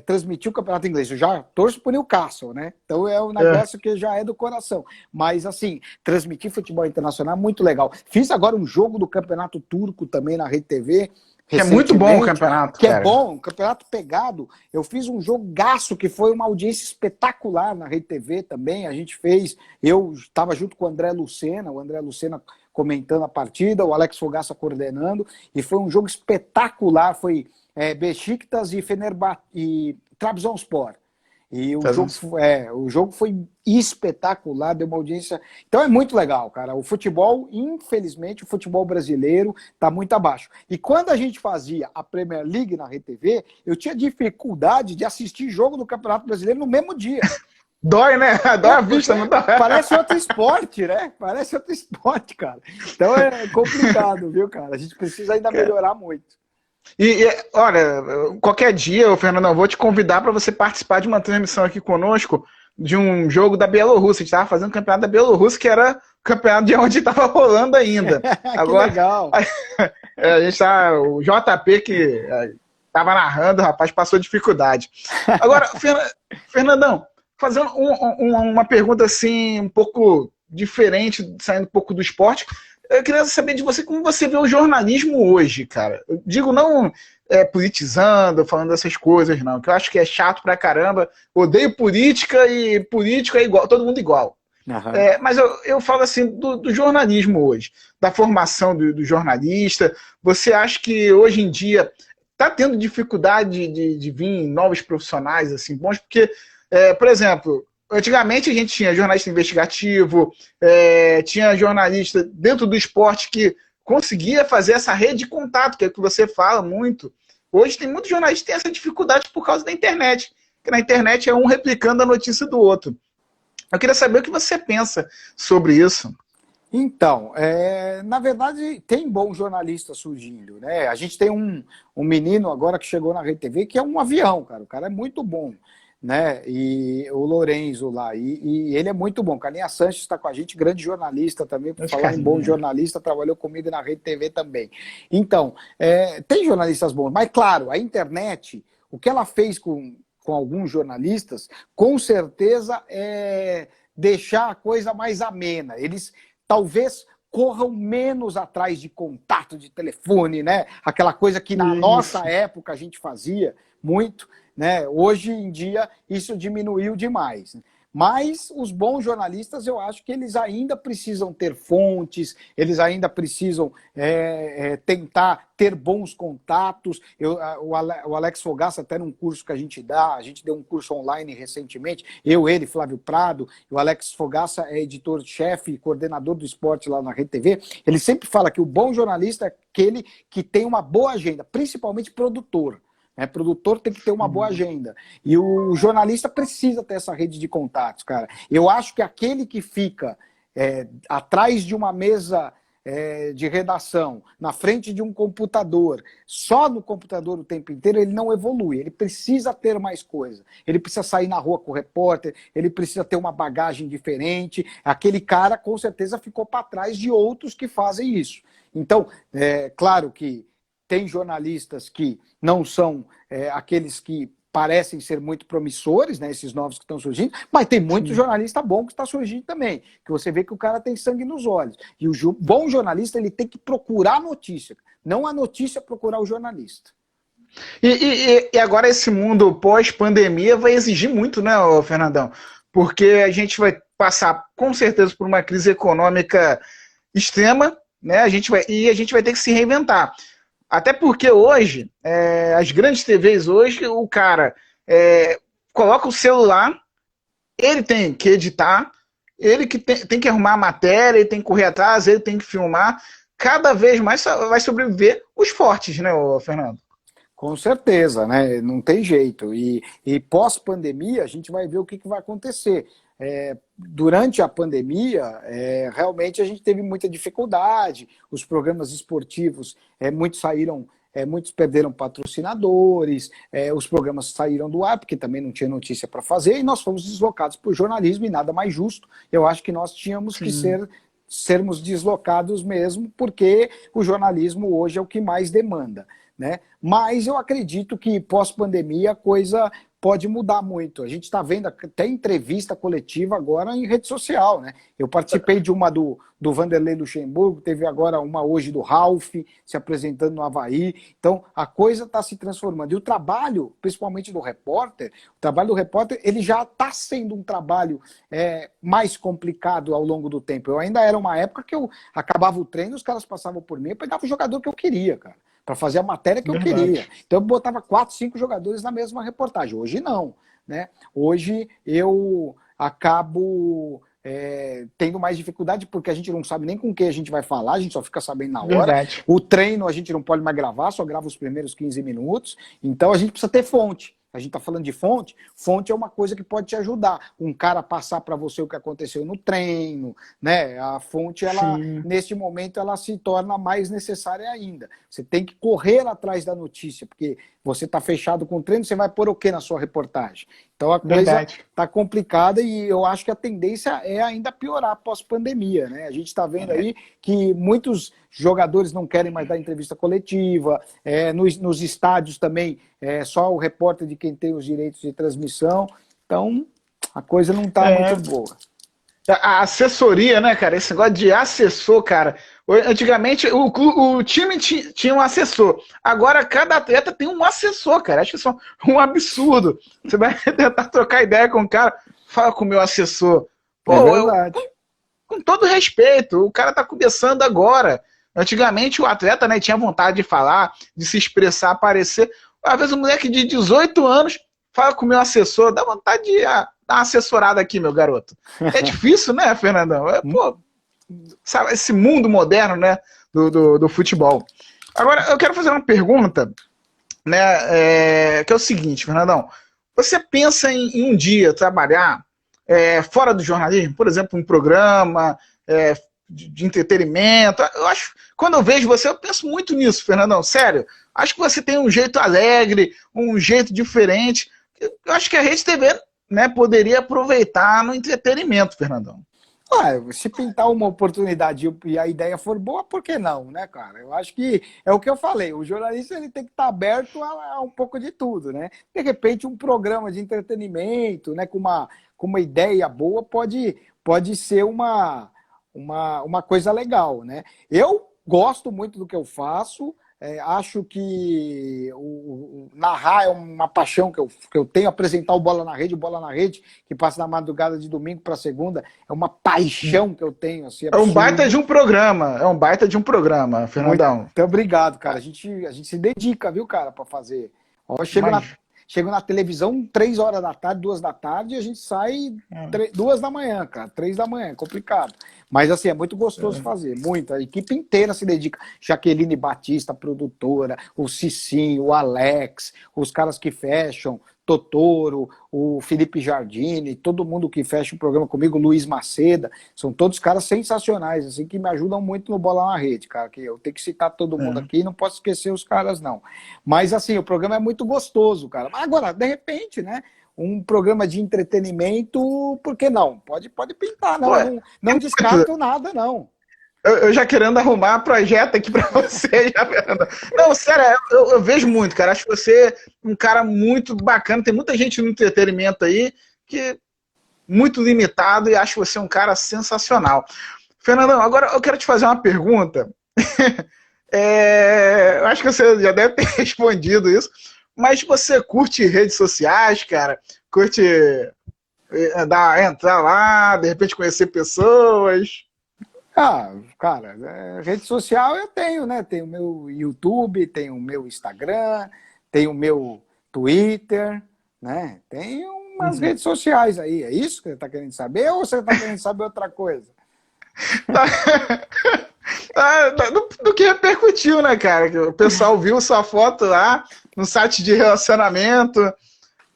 transmitir o campeonato inglês. Eu já torço pro Newcastle, né? Então é um negócio que já é do coração. Mas, assim, transmitir futebol internacional é muito legal. Fiz agora um jogo do campeonato turco também na Rede TV. Que é muito bom o campeonato, cara. É bom, um campeonato pegado. Eu fiz um jogaço que foi uma audiência espetacular na Rede TV também. A gente fez, eu estava junto com o André Lucena comentando a partida, o Alex Fogaça coordenando, e foi um jogo espetacular. Foi Beşiktaş e Trabzonspor. E o jogo foi espetacular, deu uma audiência... Então é muito legal, cara. O futebol, infelizmente, o futebol brasileiro está muito abaixo. E quando a gente fazia a Premier League na Rede TV, eu tinha dificuldade de assistir jogo do Campeonato Brasileiro no mesmo dia. Dói, né? Dói a vista, não dói. Parece outro esporte, né? Parece outro esporte, cara. Então é complicado, viu, cara? A gente precisa ainda melhorar muito. Olha, qualquer dia, Fernando, eu vou te convidar para você participar de uma transmissão aqui conosco de um jogo da Bielorrússia. A gente estava fazendo um campeonato da Bielorrússia, que era o campeonato de onde estava rolando ainda. Agora, legal. A gente tá, o JP que estava narrando, o rapaz passou dificuldade. Agora, Fernandão, fazendo uma pergunta assim, um pouco diferente, saindo um pouco do esporte. Eu queria saber de você como você vê o jornalismo hoje, cara. Eu digo não politizando, falando dessas coisas, não, que eu acho que é chato pra caramba. Odeio política e político é igual, todo mundo igual. Uhum. Mas eu falo assim do jornalismo hoje, da formação do jornalista. Você acha que hoje em dia está tendo dificuldade de vir novos profissionais assim bons? Porque, por exemplo, antigamente a gente tinha jornalista investigativo, tinha jornalista dentro do esporte que conseguia fazer essa rede de contato, que é o que você fala muito. Hoje tem muitos jornalistas que têm essa dificuldade por causa da internet, que na internet é um replicando a notícia do outro. Eu queria saber o que você pensa sobre isso. Então, na verdade, tem bons jornalistas surgindo, né? A gente tem um menino agora que chegou na Rede TV que é um avião, cara. O cara é muito bom, né? E o Lorenzo lá, e ele é muito bom. Carlinha Sanches está com a gente, grande jornalista também, por falar em bom jornalista, trabalhou comigo na Rede TV também. Então, tem jornalistas bons, mas claro, a internet, o que ela fez com alguns jornalistas, com certeza é deixar a coisa mais amena. Eles talvez corram menos atrás de contato de telefone, né? Aquela coisa que na nossa época a gente fazia muito, né? Hoje em dia isso diminuiu demais. Mas os bons jornalistas, eu acho que eles ainda precisam ter fontes, eles ainda precisam tentar ter bons contatos. O Alex Fogaça, até num curso que a gente deu um curso online recentemente, ele, Flávio Prado, e o Alex Fogaça é editor-chefe e coordenador do esporte lá na Rede TV, ele sempre fala que o bom jornalista é aquele que tem uma boa agenda, principalmente produtor. Produtor tem que ter uma boa agenda. E o jornalista precisa ter essa rede de contatos, cara. Eu acho que aquele que fica atrás de uma mesa de redação, na frente de um computador, só no computador o tempo inteiro, ele não evolui. Ele precisa ter mais coisa. Ele precisa sair na rua com o repórter, ele precisa ter uma bagagem diferente. Aquele cara, com certeza, ficou para trás de outros que fazem isso. Então, claro que tem jornalistas que não são aqueles que parecem ser muito promissores, né, esses novos que estão surgindo, mas tem muito jornalista bom que está surgindo também, que você vê que o cara tem sangue nos olhos. E o bom jornalista, ele tem que procurar a notícia, não a notícia procurar o jornalista. E agora esse mundo pós-pandemia vai exigir muito, né, Fernandão? Porque a gente vai passar, com certeza, por uma crise econômica extrema, né? A gente vai ter que se reinventar. Até porque hoje, as grandes TVs hoje, o cara coloca o celular, ele tem que editar, ele que tem que arrumar a matéria, ele tem que correr atrás, ele tem que filmar. Cada vez mais vai sobreviver os fortes, né, Fernando? Com certeza, né? Não tem jeito. E pós-pandemia, a gente vai ver o que vai acontecer. Durante a pandemia, realmente a gente teve muita dificuldade, os programas esportivos, muitos perderam patrocinadores, os programas saíram do ar, porque também não tinha notícia para fazer, e nós fomos deslocados por jornalismo, e nada mais justo. Eu acho que nós tínhamos que sermos deslocados mesmo, porque o jornalismo hoje é o que mais demanda, né? Mas eu acredito que pós-pandemia a coisa pode mudar muito. A gente está vendo até entrevista coletiva agora em rede social, né? Eu participei de uma do Vanderlei Luxemburgo, teve agora uma hoje do Ralf se apresentando no Avaí. Então, a coisa está se transformando. E o trabalho, principalmente do repórter, ele já está sendo um trabalho mais complicado ao longo do tempo. Eu ainda era uma época que eu acabava o treino, os caras passavam por mim e pegava o jogador que eu queria, cara, para fazer a matéria que eu queria. Então eu botava 4, 5 jogadores na mesma reportagem. Hoje não, né? Hoje eu acabo tendo mais dificuldade porque a gente não sabe nem com quem a gente vai falar, a gente só fica sabendo na hora. Verdade. O treino a gente não pode mais gravar, só grava os primeiros 15 minutos. Então a gente precisa ter fonte. A gente está falando de fonte. Fonte é uma coisa que pode te ajudar. Um cara passar para você o que aconteceu no treino, né? A fonte, neste momento, ela se torna mais necessária ainda. Você tem que correr atrás da notícia, porque você está fechado com o treino, você vai pôr o quê na sua reportagem? Então a coisa está complicada e eu acho que a tendência é ainda piorar pós-pandemia, né? A gente está vendo aí que muitos jogadores não querem mais dar entrevista coletiva, nos estádios também, só o repórter de quem tem os direitos de transmissão. Então, a coisa não está muito boa. A assessoria, né, cara? Esse negócio de assessor, cara. Antigamente, o time tinha um assessor. Agora, cada atleta tem um assessor, cara. Acho isso um absurdo. Você vai tentar trocar ideia com o cara, fala com o meu assessor. Pô, com todo respeito, o cara tá começando agora. Antigamente, o atleta, né, tinha vontade de falar, de se expressar, aparecer. Às vezes, um moleque de 18 anos fala com o meu assessor, dá vontade de dar uma assessorada aqui, meu garoto. É difícil, né, Fernandão? Pô, sabe, esse mundo moderno, né, do futebol. Agora, eu quero fazer uma pergunta, né, que é o seguinte, Fernandão. Você pensa em um dia trabalhar fora do jornalismo, por exemplo, um programa de entretenimento? Eu acho, quando eu vejo você, eu penso muito nisso, Fernandão, sério. Acho que você tem um jeito alegre, um jeito diferente. Eu acho que a Rede TV, né, poderia aproveitar no entretenimento, Fernandão. Se pintar uma oportunidade e a ideia for boa, por que não, né, cara? Eu acho que é o que eu falei, o jornalista ele tem que estar aberto a um pouco de tudo, né? De repente, um programa de entretenimento, né, com uma ideia boa pode ser uma coisa legal, né? Eu gosto muito do que eu faço, acho que narrar é uma paixão que eu tenho, apresentar o Bola na Rede, que passa na madrugada de domingo para segunda, é uma paixão que eu tenho. Assim, é um baita de um programa, Fernandão. Muito obrigado, cara. A gente se dedica, viu, cara, para fazer. Eu chego na televisão 3 horas da tarde, 2 da tarde, e a gente sai 2 da manhã, cara, 3 da manhã, é complicado. Mas, assim, é muito gostoso fazer, muito. A equipe inteira se dedica. Jaqueline Batista, produtora, o Cicinho, o Alex, os caras que fecham, Totoro, o Felipe Jardini, todo mundo que fecha o programa comigo, o Luiz Maceda, são todos caras sensacionais, assim, que me ajudam muito no Bola na Rede, cara, que eu tenho que citar todo mundo aqui, não posso esquecer os caras, não. Mas, assim, o programa é muito gostoso, cara. Agora, de repente, né, um programa de entretenimento, por que não? Pode pintar, não descarto nada, não. Eu já querendo arrumar projeto aqui pra você, já, Fernanda. Não, sério, eu vejo muito, cara. Acho você um cara muito bacana. Tem muita gente no entretenimento aí que muito limitado e acho você um cara sensacional. Fernandão, agora eu quero te fazer uma pergunta. Eu acho que você já deve ter respondido isso, mas você curte redes sociais, cara? Curte entrar lá, de repente conhecer pessoas? Cara, rede social eu tenho, né? Tenho o meu YouTube, tenho o meu Instagram, tenho o meu Twitter, né? Tenho umas redes sociais aí. É isso que você está querendo saber ou você está querendo saber outra coisa? Do que repercutiu, né, cara? Que o pessoal viu sua foto lá no site de relacionamento,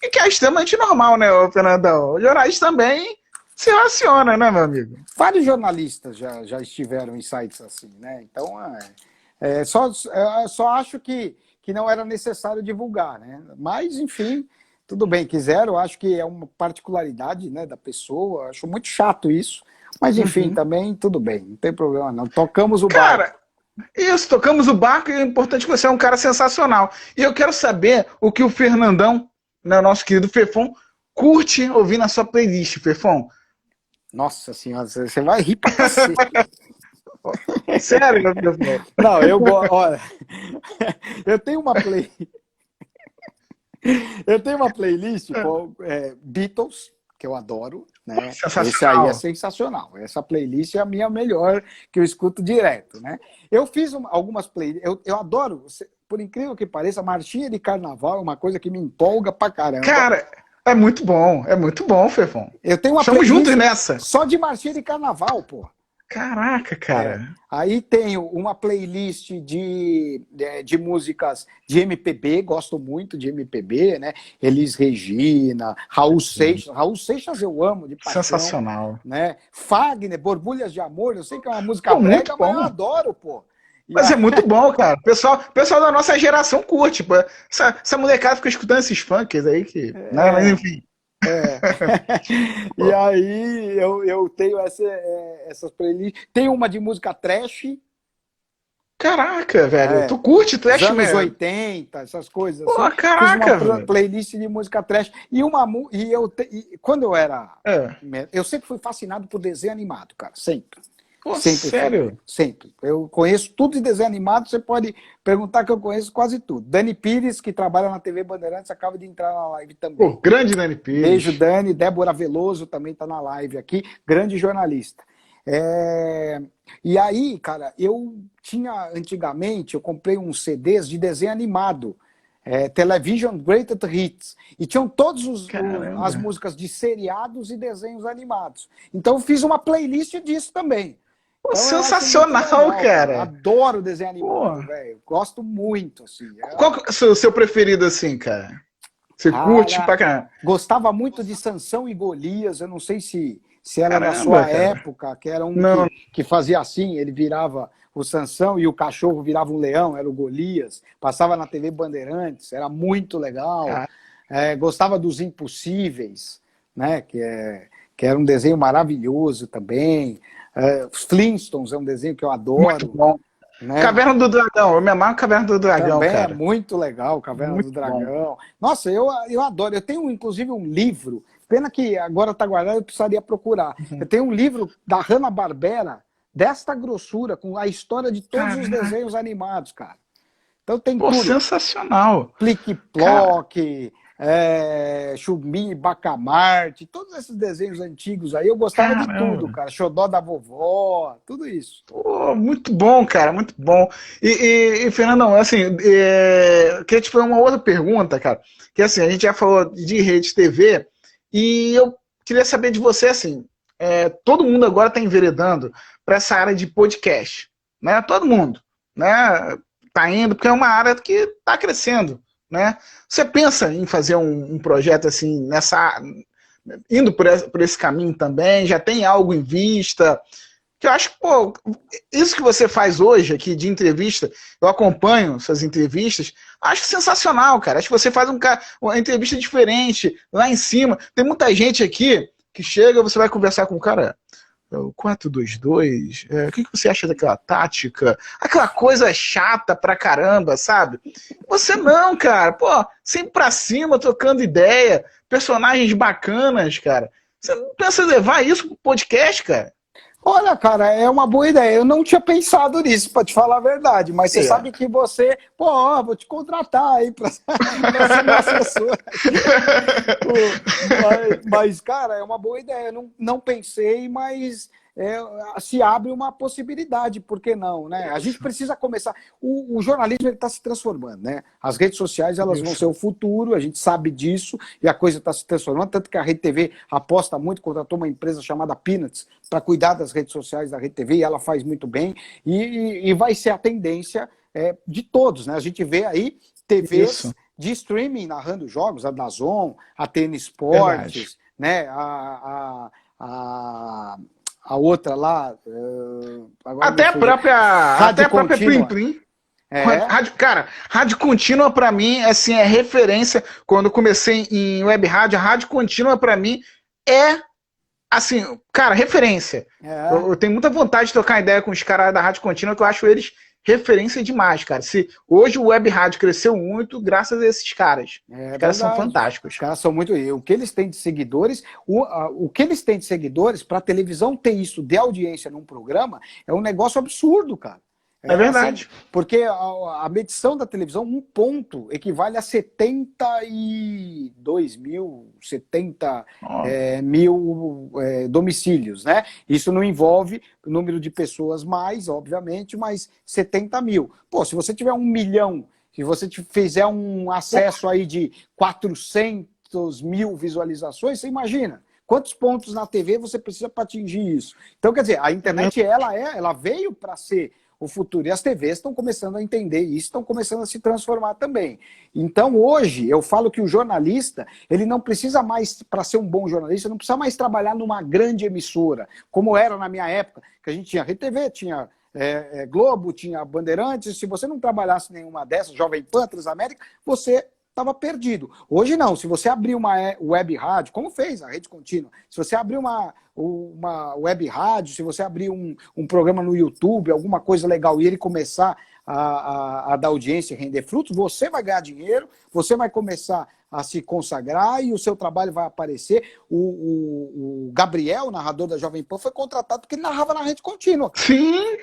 e que é extremamente normal, né, Fernandão? O jornalista também se relaciona, né, meu amigo? Vários jornalistas já estiveram em sites assim, né? Então, só acho que não era necessário divulgar, né? Mas, enfim, tudo bem, quiseram, acho que é uma particularidade, né, da pessoa, acho muito chato isso, mas, enfim, também tudo bem, não tem problema não. Tocamos o barco. Isso, tocamos o barco e é importante que você é um cara sensacional. E eu quero saber o que o Fernandão, né, nosso querido Fefon, curte ouvir na sua playlist, Fefon. Nossa senhora, você vai rir pra cacete. Sério, meu Deus. Não, olha, eu tenho uma playlist Beatles, que eu adoro, né? Esse aí é sensacional. Essa playlist é a minha melhor, que eu escuto direto, né? Eu fiz algumas playlists, eu adoro, por incrível que pareça, marchinha de carnaval é uma coisa que me empolga pra caramba. Cara, é muito bom, Fefon. Eu tenho uma Estamos juntos nessa. Só de marchinha de carnaval, pô. Caraca, cara. Aí tenho uma playlist de músicas de MPB, gosto muito de MPB, né? Elis Regina, Raul Seixas. Raul Seixas eu amo de paixão. Sensacional. Né? Fagner, Borbulhas de Amor, eu sei que é uma música brega, mas eu adoro, pô. Mas é muito bom, cara. O pessoal da nossa geração curte. Pô. Essa molecada fica escutando esses funks aí que. Né? Mas enfim. E aí eu tenho essas playlists. Tem uma de música trash. Caraca, velho. Tu curte trash mesmo? Anos 80, essas coisas. Pô, assim. caraca, Fiz uma playlist de música trash. Quando eu era. Eu sempre fui fascinado por desenho animado, cara. Sempre. Pô, sério? Sempre. Eu conheço tudo de desenho animado, você pode perguntar que eu conheço quase tudo. Dani Pires, que trabalha na TV Bandeirantes, acaba de entrar na live também. Pô, grande Dani Pires. Beijo, Dani. Débora Veloso também está na live aqui, grande jornalista. E aí, cara, antigamente, eu comprei uns CDs de desenho animado. Television Greatest Hits. E tinham todas as Caramba. músicas de seriados e desenhos animados. Então eu fiz uma playlist disso também. Pô, Então eu acho muito sensacional, legal, cara. Adoro desenho Pô. animado, velho. Gosto muito, assim. Qual que é o seu preferido, assim, cara? Você curte pra caramba? Gostava muito de Sansão e Golias. Eu não sei se era da Caramba, sua cara. época, que era um Não. que fazia assim, ele virava o Sansão e o cachorro virava um leão, era o Golias. Passava na TV Bandeirantes, era muito legal. Cara, Gostava dos Impossíveis, né? Que era um desenho maravilhoso também. Os Flintstones é um desenho que eu adoro. muito bom. Né? Caverna do Dragão, eu me amarro Caverna do Dragão, também cara. É muito legal, Caverna Muito do Dragão. Nossa, eu adoro. Eu tenho, inclusive, um livro, pena que agora está guardado, eu precisaria procurar. Eu tenho um livro da Hanna-Barbera, desta grossura, com a história de todos os desenhos animados, cara. Então tem Pô, tudo. sensacional. Plique-Ploque, Chumbinho e Bacamarte, todos esses desenhos antigos aí, eu gostava de tudo, cara. Xodó da Vovó, tudo isso. Pô, muito bom, cara, muito bom. E Fernandão, assim, eu queria te fazer uma outra pergunta, cara. Que assim, a gente já falou de rede TV e eu queria saber de você, assim, todo mundo agora está enveredando para essa área de podcast, né? Todo mundo, né? Tá indo, porque é uma área que está crescendo, né? Você pensa em fazer um projeto assim, indo por esse caminho também? Já tem algo em vista? Que eu acho que, pô, isso que você faz hoje aqui de entrevista, eu acompanho suas entrevistas, acho sensacional, cara. Acho que você faz uma entrevista diferente, lá em cima. Tem muita gente aqui que chega, você vai conversar com o cara, o 4-2-2, o que você acha daquela tática? Aquela coisa chata pra caramba, sabe? Você não, cara. Pô, sempre pra cima, trocando ideia, personagens bacanas, cara. Você não pensa em levar isso pro podcast, cara? Olha, cara, é uma boa ideia. Eu não tinha pensado nisso, para te falar a verdade, mas você sabe que você, vou te contratar aí para ser meu assessor. Mas, cara, é uma boa ideia. Eu não pensei, mas se abre uma possibilidade, por que não, né? A gente precisa começar. O jornalismo está se transformando, né? As redes sociais elas vão ser o futuro, a gente sabe disso, e a coisa está se transformando, tanto que a Rede TV aposta muito, contratou uma empresa chamada Peanuts para cuidar das redes sociais da Rede TV, e ela faz muito bem, e vai ser a tendência de todos, né? A gente vê aí TVs de streaming narrando jogos, a DAZN, a TN Esportes, né? A outra lá. Até a própria Plim Plim. Cara, Rádio Contínua pra mim assim, é referência. Quando eu comecei em web rádio, a Rádio Contínua pra mim é assim, cara, referência. Eu tenho muita vontade de trocar ideia com os caras da Rádio Contínua, que eu acho eles referência demais, cara. Hoje o web rádio cresceu muito graças a esses caras. Os caras são fantásticos. Os caras são muito... O que eles têm de seguidores, o que eles têm de seguidores, para a televisão ter isso de audiência num programa, é um negócio absurdo, cara. É verdade. Assim, porque a medição da televisão, um ponto, equivale a 72 mil, 70 mil domicílios, né? Isso não envolve o número de pessoas mais, obviamente, mas 70 mil. Pô, se você tiver 1 milhão, se você fizer um acesso aí de 400 mil visualizações, você imagina quantos pontos na TV você precisa para atingir isso. Então, quer dizer, a internet ela veio para ser o futuro. E as TVs estão começando a entender isso, estão começando a se transformar também. Então, hoje, eu falo que o jornalista, ele não precisa mais, para ser um bom jornalista, não precisa mais trabalhar numa grande emissora, como era na minha época, que a gente tinha RTV, tinha Globo, tinha Bandeirantes. Se você não trabalhasse nenhuma dessas, Jovem Pan, Transamérica, você estava perdido. Hoje não, se você abrir uma web rádio, como fez a Rede Contínua, se você abrir uma web rádio, se você abrir um programa no YouTube, alguma coisa legal, e ele começar a dar audiência e render frutos, você vai ganhar dinheiro, você vai começar a se consagrar e o seu trabalho vai aparecer. O Gabriel, narrador da Jovem Pan, foi contratado porque ele narrava na Rede Contínua. Sim,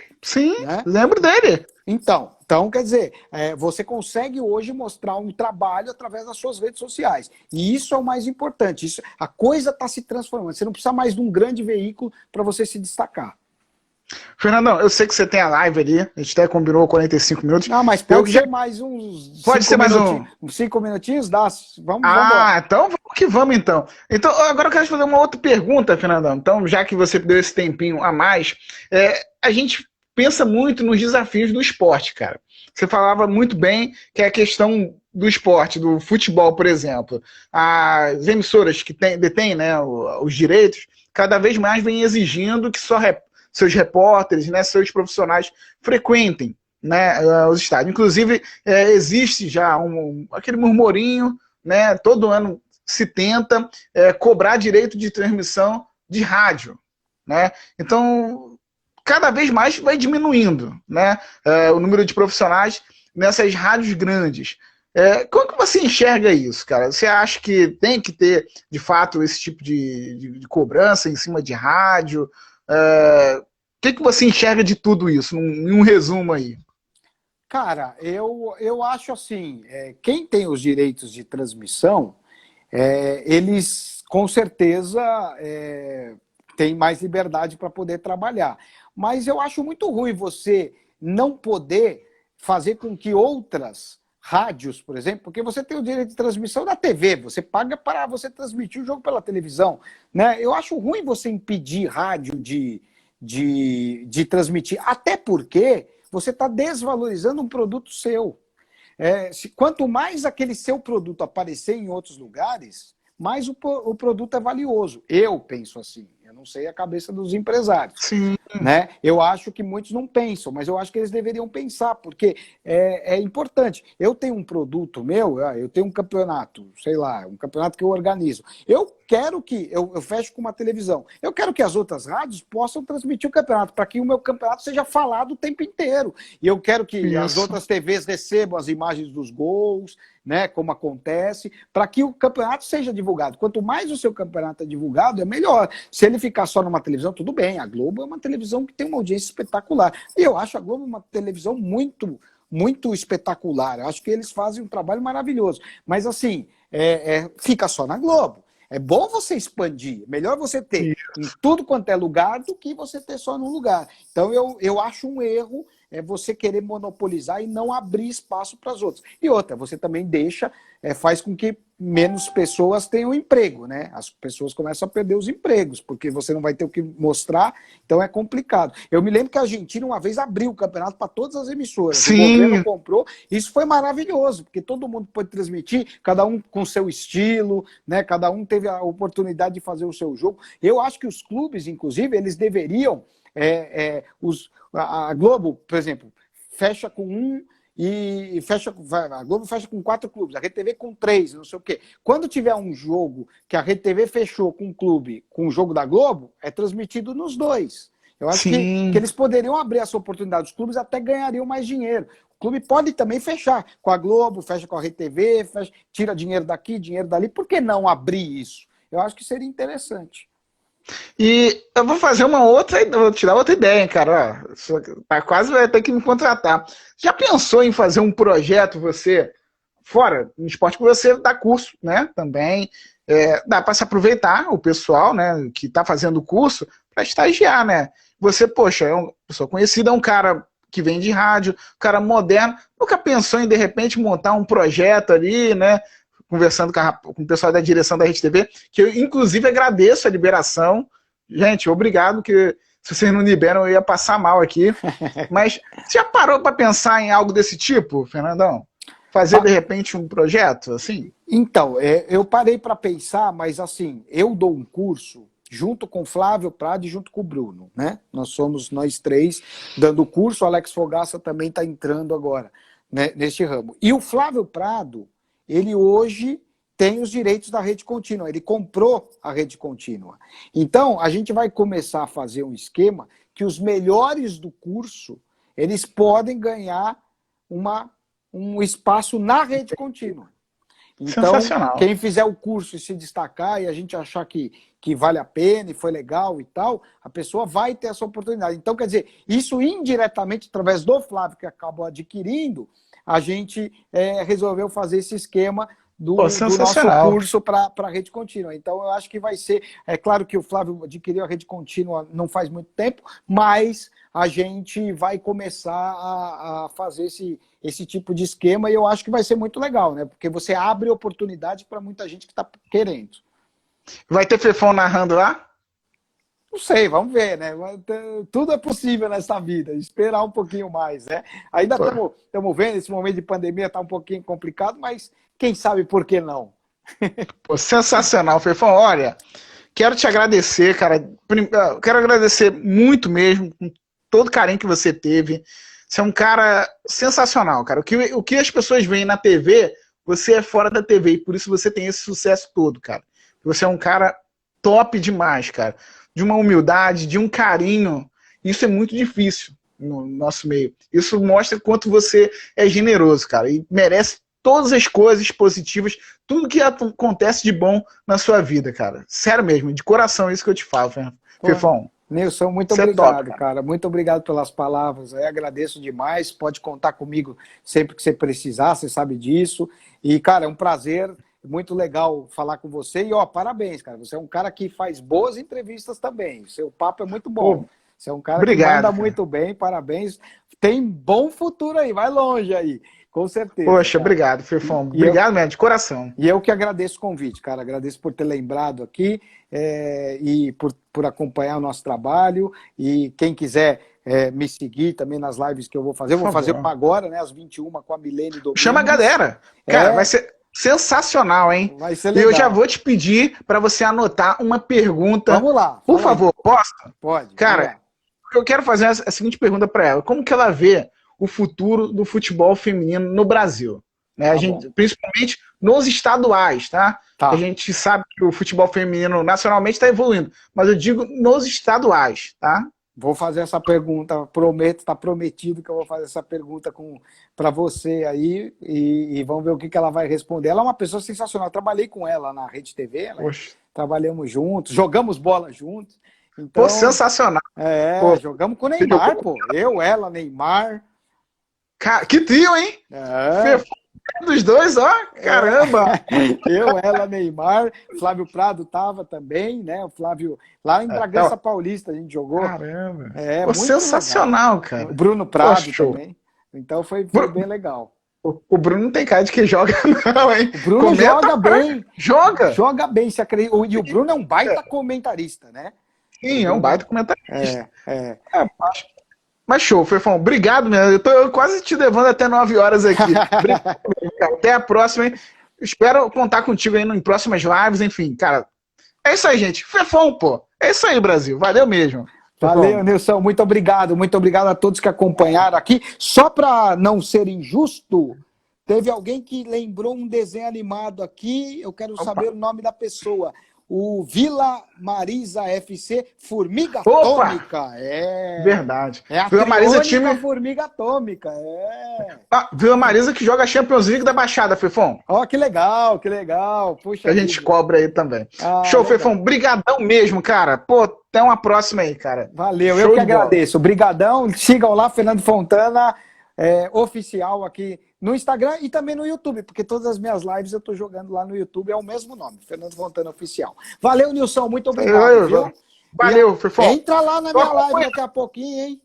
né? Lembro dele. Então, quer dizer, você consegue hoje mostrar um trabalho através das suas redes sociais. E isso é o mais importante. A coisa está se transformando. Você não precisa mais de um grande veículo para você se destacar. Fernandão, eu sei que você tem a live ali, a gente até combinou 45 minutos. Não, mas pode ser mais uns Pode ser mais uns 5 minutinhos, dá. Vamos embora. Então vamos que vamos então. Então, agora eu quero te fazer uma outra pergunta, Fernandão. Então, já que você deu esse tempinho a mais, a gente pensa muito nos desafios do esporte, cara. Você falava muito bem que é a questão do esporte, do futebol, por exemplo. As emissoras que detêm, né, os direitos, cada vez mais vêm exigindo que seus repórteres, né, seus profissionais frequentem, né, os estádios. Inclusive, existe já aquele murmurinho, né, todo ano se tenta cobrar direito de transmissão de rádio. Né? Então, cada vez mais vai diminuindo, né, o número de profissionais nessas rádios grandes. Como que você enxerga isso, cara? Você acha que tem que ter, de fato, esse tipo de cobrança em cima de rádio? O que você enxerga de tudo isso, em um resumo aí? Cara, eu acho assim, quem tem os direitos de transmissão, eles com certeza têm mais liberdade para poder trabalhar. Mas eu acho muito ruim você não poder fazer com que outras rádios, por exemplo, porque você tem o direito de transmissão da TV, você paga para você transmitir o jogo pela televisão. Né? Eu acho ruim você impedir rádio de transmitir, até porque você está desvalorizando um produto seu. Quanto mais aquele seu produto aparecer em outros lugares, mais o produto é valioso. Eu penso assim. Eu não sei a cabeça dos empresários. Sim. Né? Eu acho que muitos não pensam, mas eu acho que eles deveriam pensar, porque é importante. Eu tenho um produto meu, eu tenho um campeonato, sei lá, um campeonato que eu organizo. Eu quero que, eu fecho com uma televisão, eu quero que as outras rádios possam transmitir o campeonato, para que o meu campeonato seja falado o tempo inteiro. E eu quero que as outras TVs recebam as imagens dos gols, né, como acontece, para que o campeonato seja divulgado. Quanto mais o seu campeonato é divulgado, é melhor. Se ele ficar só numa televisão, tudo bem. A Globo é uma televisão que tem uma audiência espetacular. E eu acho a Globo uma televisão muito, muito espetacular. Eu acho que eles fazem um trabalho maravilhoso. Mas, assim, fica só na Globo. É bom você expandir. Melhor você ter em tudo quanto é lugar do que você ter só num lugar. Então, eu acho um erro você querer monopolizar e não abrir espaço para as outras. E outra, você também faz com que menos pessoas tenham emprego, né? As pessoas começam a perder os empregos, porque você não vai ter o que mostrar, então é complicado. Eu me lembro que a Argentina uma vez abriu o campeonato para todas as emissoras. Sim. O governo comprou, isso foi maravilhoso, porque todo mundo pôde transmitir, cada um com seu estilo, né? Cada um teve a oportunidade de fazer o seu jogo. Eu acho que os clubes, inclusive, eles deveriam... A Globo, por exemplo, fecha com um e a Globo fecha com 4 clubes, a Rede TV com 3, não sei o quê. Quando tiver um jogo que a Rede TV fechou com um clube, com o jogo da Globo, é transmitido nos dois. Eu acho que eles poderiam abrir essa oportunidade, os clubes até ganhariam mais dinheiro. O clube pode também fechar com a Globo, fecha com a Rede TV, tira dinheiro daqui, dinheiro dali. Por que não abrir isso? Eu acho que seria interessante. E eu vou fazer vou te dar outra ideia, hein, cara. Ó, tá quase vai ter que me contratar. Já pensou em fazer um projeto, você, fora no esporte, que você dá curso, né? Também. Dá para se aproveitar o pessoal, né, que está fazendo o curso, para estagiar, né? Você, poxa, é uma pessoa conhecida, é um cara que vem de rádio, um cara moderno. Nunca pensou em, de repente, montar um projeto ali, né? Conversando com o pessoal da direção da Rede TV, que eu, inclusive, agradeço a liberação. Gente, obrigado, que se vocês não liberam, eu ia passar mal aqui. Mas você já parou para pensar em algo desse tipo, Fernandão? Fazer, de repente, um projeto, assim? Então, eu parei para pensar, mas, assim, eu dou um curso junto com o Flávio Prado e junto com o Bruno, né? Nós somos nós 3 dando o curso, o Alex Fogaça também está entrando agora, né, neste ramo. E o Flávio Prado, ele hoje tem os direitos da rede contínua, ele comprou a rede contínua. Então, a gente vai começar a fazer um esquema que os melhores do curso, eles podem ganhar um espaço na rede contínua. Então, quem fizer o curso e se destacar e a gente achar que vale a pena e foi legal e tal, a pessoa vai ter essa oportunidade. Então, quer dizer, isso indiretamente, através do Flávio, que acabou adquirindo, a gente resolveu fazer esse esquema do nosso curso para a rede contínua. Então, eu acho que vai ser... É claro que o Flávio adquiriu a rede contínua não faz muito tempo, mas a gente vai começar a fazer esse tipo de esquema, e eu acho que vai ser muito legal, né? Porque você abre oportunidade para muita gente que está querendo. Vai ter Fefão narrando lá? Não sei, vamos ver, né? Tudo é possível nessa vida, esperar um pouquinho mais, né? Ainda estamos vendo, esse momento de pandemia está um pouquinho complicado, mas quem sabe por que não? Pô, sensacional, Fefão. Olha, quero te agradecer, cara. Quero agradecer muito mesmo, com todo o carinho que você teve. Você é um cara sensacional, cara. O que as pessoas veem na TV, você é fora da TV, e por isso você tem esse sucesso todo, cara. Você é um cara top demais, cara. De uma humildade, de um carinho. Isso é muito difícil no nosso meio. Isso mostra quanto você é generoso, cara, e merece todas as coisas positivas, tudo que acontece de bom na sua vida, cara. Sério mesmo, de coração, é isso que eu te falo, Fefão. Nilson, muito obrigado, cara. Muito obrigado pelas palavras. Eu agradeço demais. Pode contar comigo sempre que você precisar, você sabe disso. E, cara, é um prazer, muito legal falar com você. E, ó, parabéns, cara. Você é um cara que faz boas entrevistas também. Seu papo é muito bom. Você é um cara que manda muito bem, parabéns. Tem bom futuro aí, vai longe aí. Com certeza. Poxa, cara. Obrigado, Fefão. Obrigado mesmo, de coração. E eu que agradeço o convite, cara. Agradeço por ter lembrado aqui e por acompanhar o nosso trabalho. E quem quiser me seguir também nas lives que eu vou fazer. Eu vou fazer uma agora, né? Às 21 com a Milene Domingues. Chama a galera. Cara, vai ser sensacional, hein? Vai ser legal. E eu já vou te pedir para você anotar uma pergunta. Vamos lá. Por favor, posso? Pode. Cara, eu quero fazer a seguinte pergunta para ela. Como que ela vê o futuro do futebol feminino no Brasil? Né? Principalmente nos estaduais, tá? A gente sabe que o futebol feminino nacionalmente está evoluindo, mas eu digo nos estaduais, tá? Vou fazer essa pergunta, prometo, está prometido que eu vou fazer essa pergunta para você aí e vamos ver o que ela vai responder. Ela é uma pessoa sensacional, eu trabalhei com ela na Rede TV, trabalhamos juntos, jogamos bola juntos. Então, pô, sensacional. Jogamos com o Neymar, pô. Eu, ela, Neymar. Cara, que trio, hein? Dos dois, ó, caramba! Eu, ela, Neymar, Flávio Prado tava também, né? O Flávio, lá em Bragança Paulista a gente jogou. Caramba! Muito sensacional, legal. Cara. O Bruno Prado também. Então foi bem legal. O Bruno não tem cara de que joga, não, hein? O Bruno joga bem. Joga bem, se acredita. E o Bruno é um baita comentarista, né? Sim, é um baita comentarista. Mas show, Fefão. Obrigado mesmo. Eu tô quase te levando até 9 horas aqui. Obrigado, cara. Até a próxima, hein? Espero contar contigo aí em próximas lives, enfim, cara. É isso aí, gente. Fefão, pô. É isso aí, Brasil. Valeu mesmo. Valeu, Nilson. Muito obrigado. Muito obrigado a todos que acompanharam aqui. Só para não ser injusto, teve alguém que lembrou um desenho animado aqui. Eu quero saber o nome da pessoa. O Vila Marisa FC Formiga Atômica. Verdade. É a Vila Marisa time Formiga Atômica. Vila Marisa que joga a Champions League da Baixada, Fefão. Ó, que legal, que legal. Puxa, a gente cobra aí também. Show, legal. Fefão. Brigadão mesmo, cara. Pô, até uma próxima aí, cara. Valeu, show eu que agradeço. Brigadão. Sigam lá, Fernando Fontana, oficial aqui no Instagram e também no YouTube, porque todas as minhas lives eu tô jogando lá no YouTube, é o mesmo nome, Fernando Fontana Oficial. Valeu, Nilson, muito obrigado, viu? Valeu, Fefão. Entra lá na minha live daqui a pouquinho, hein?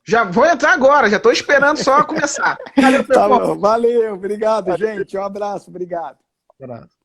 Já vou entrar agora, já tô esperando só começar. Valeu, Fefão. Tá bom, valeu, obrigado, gente. Um abraço, obrigado. Um abraço.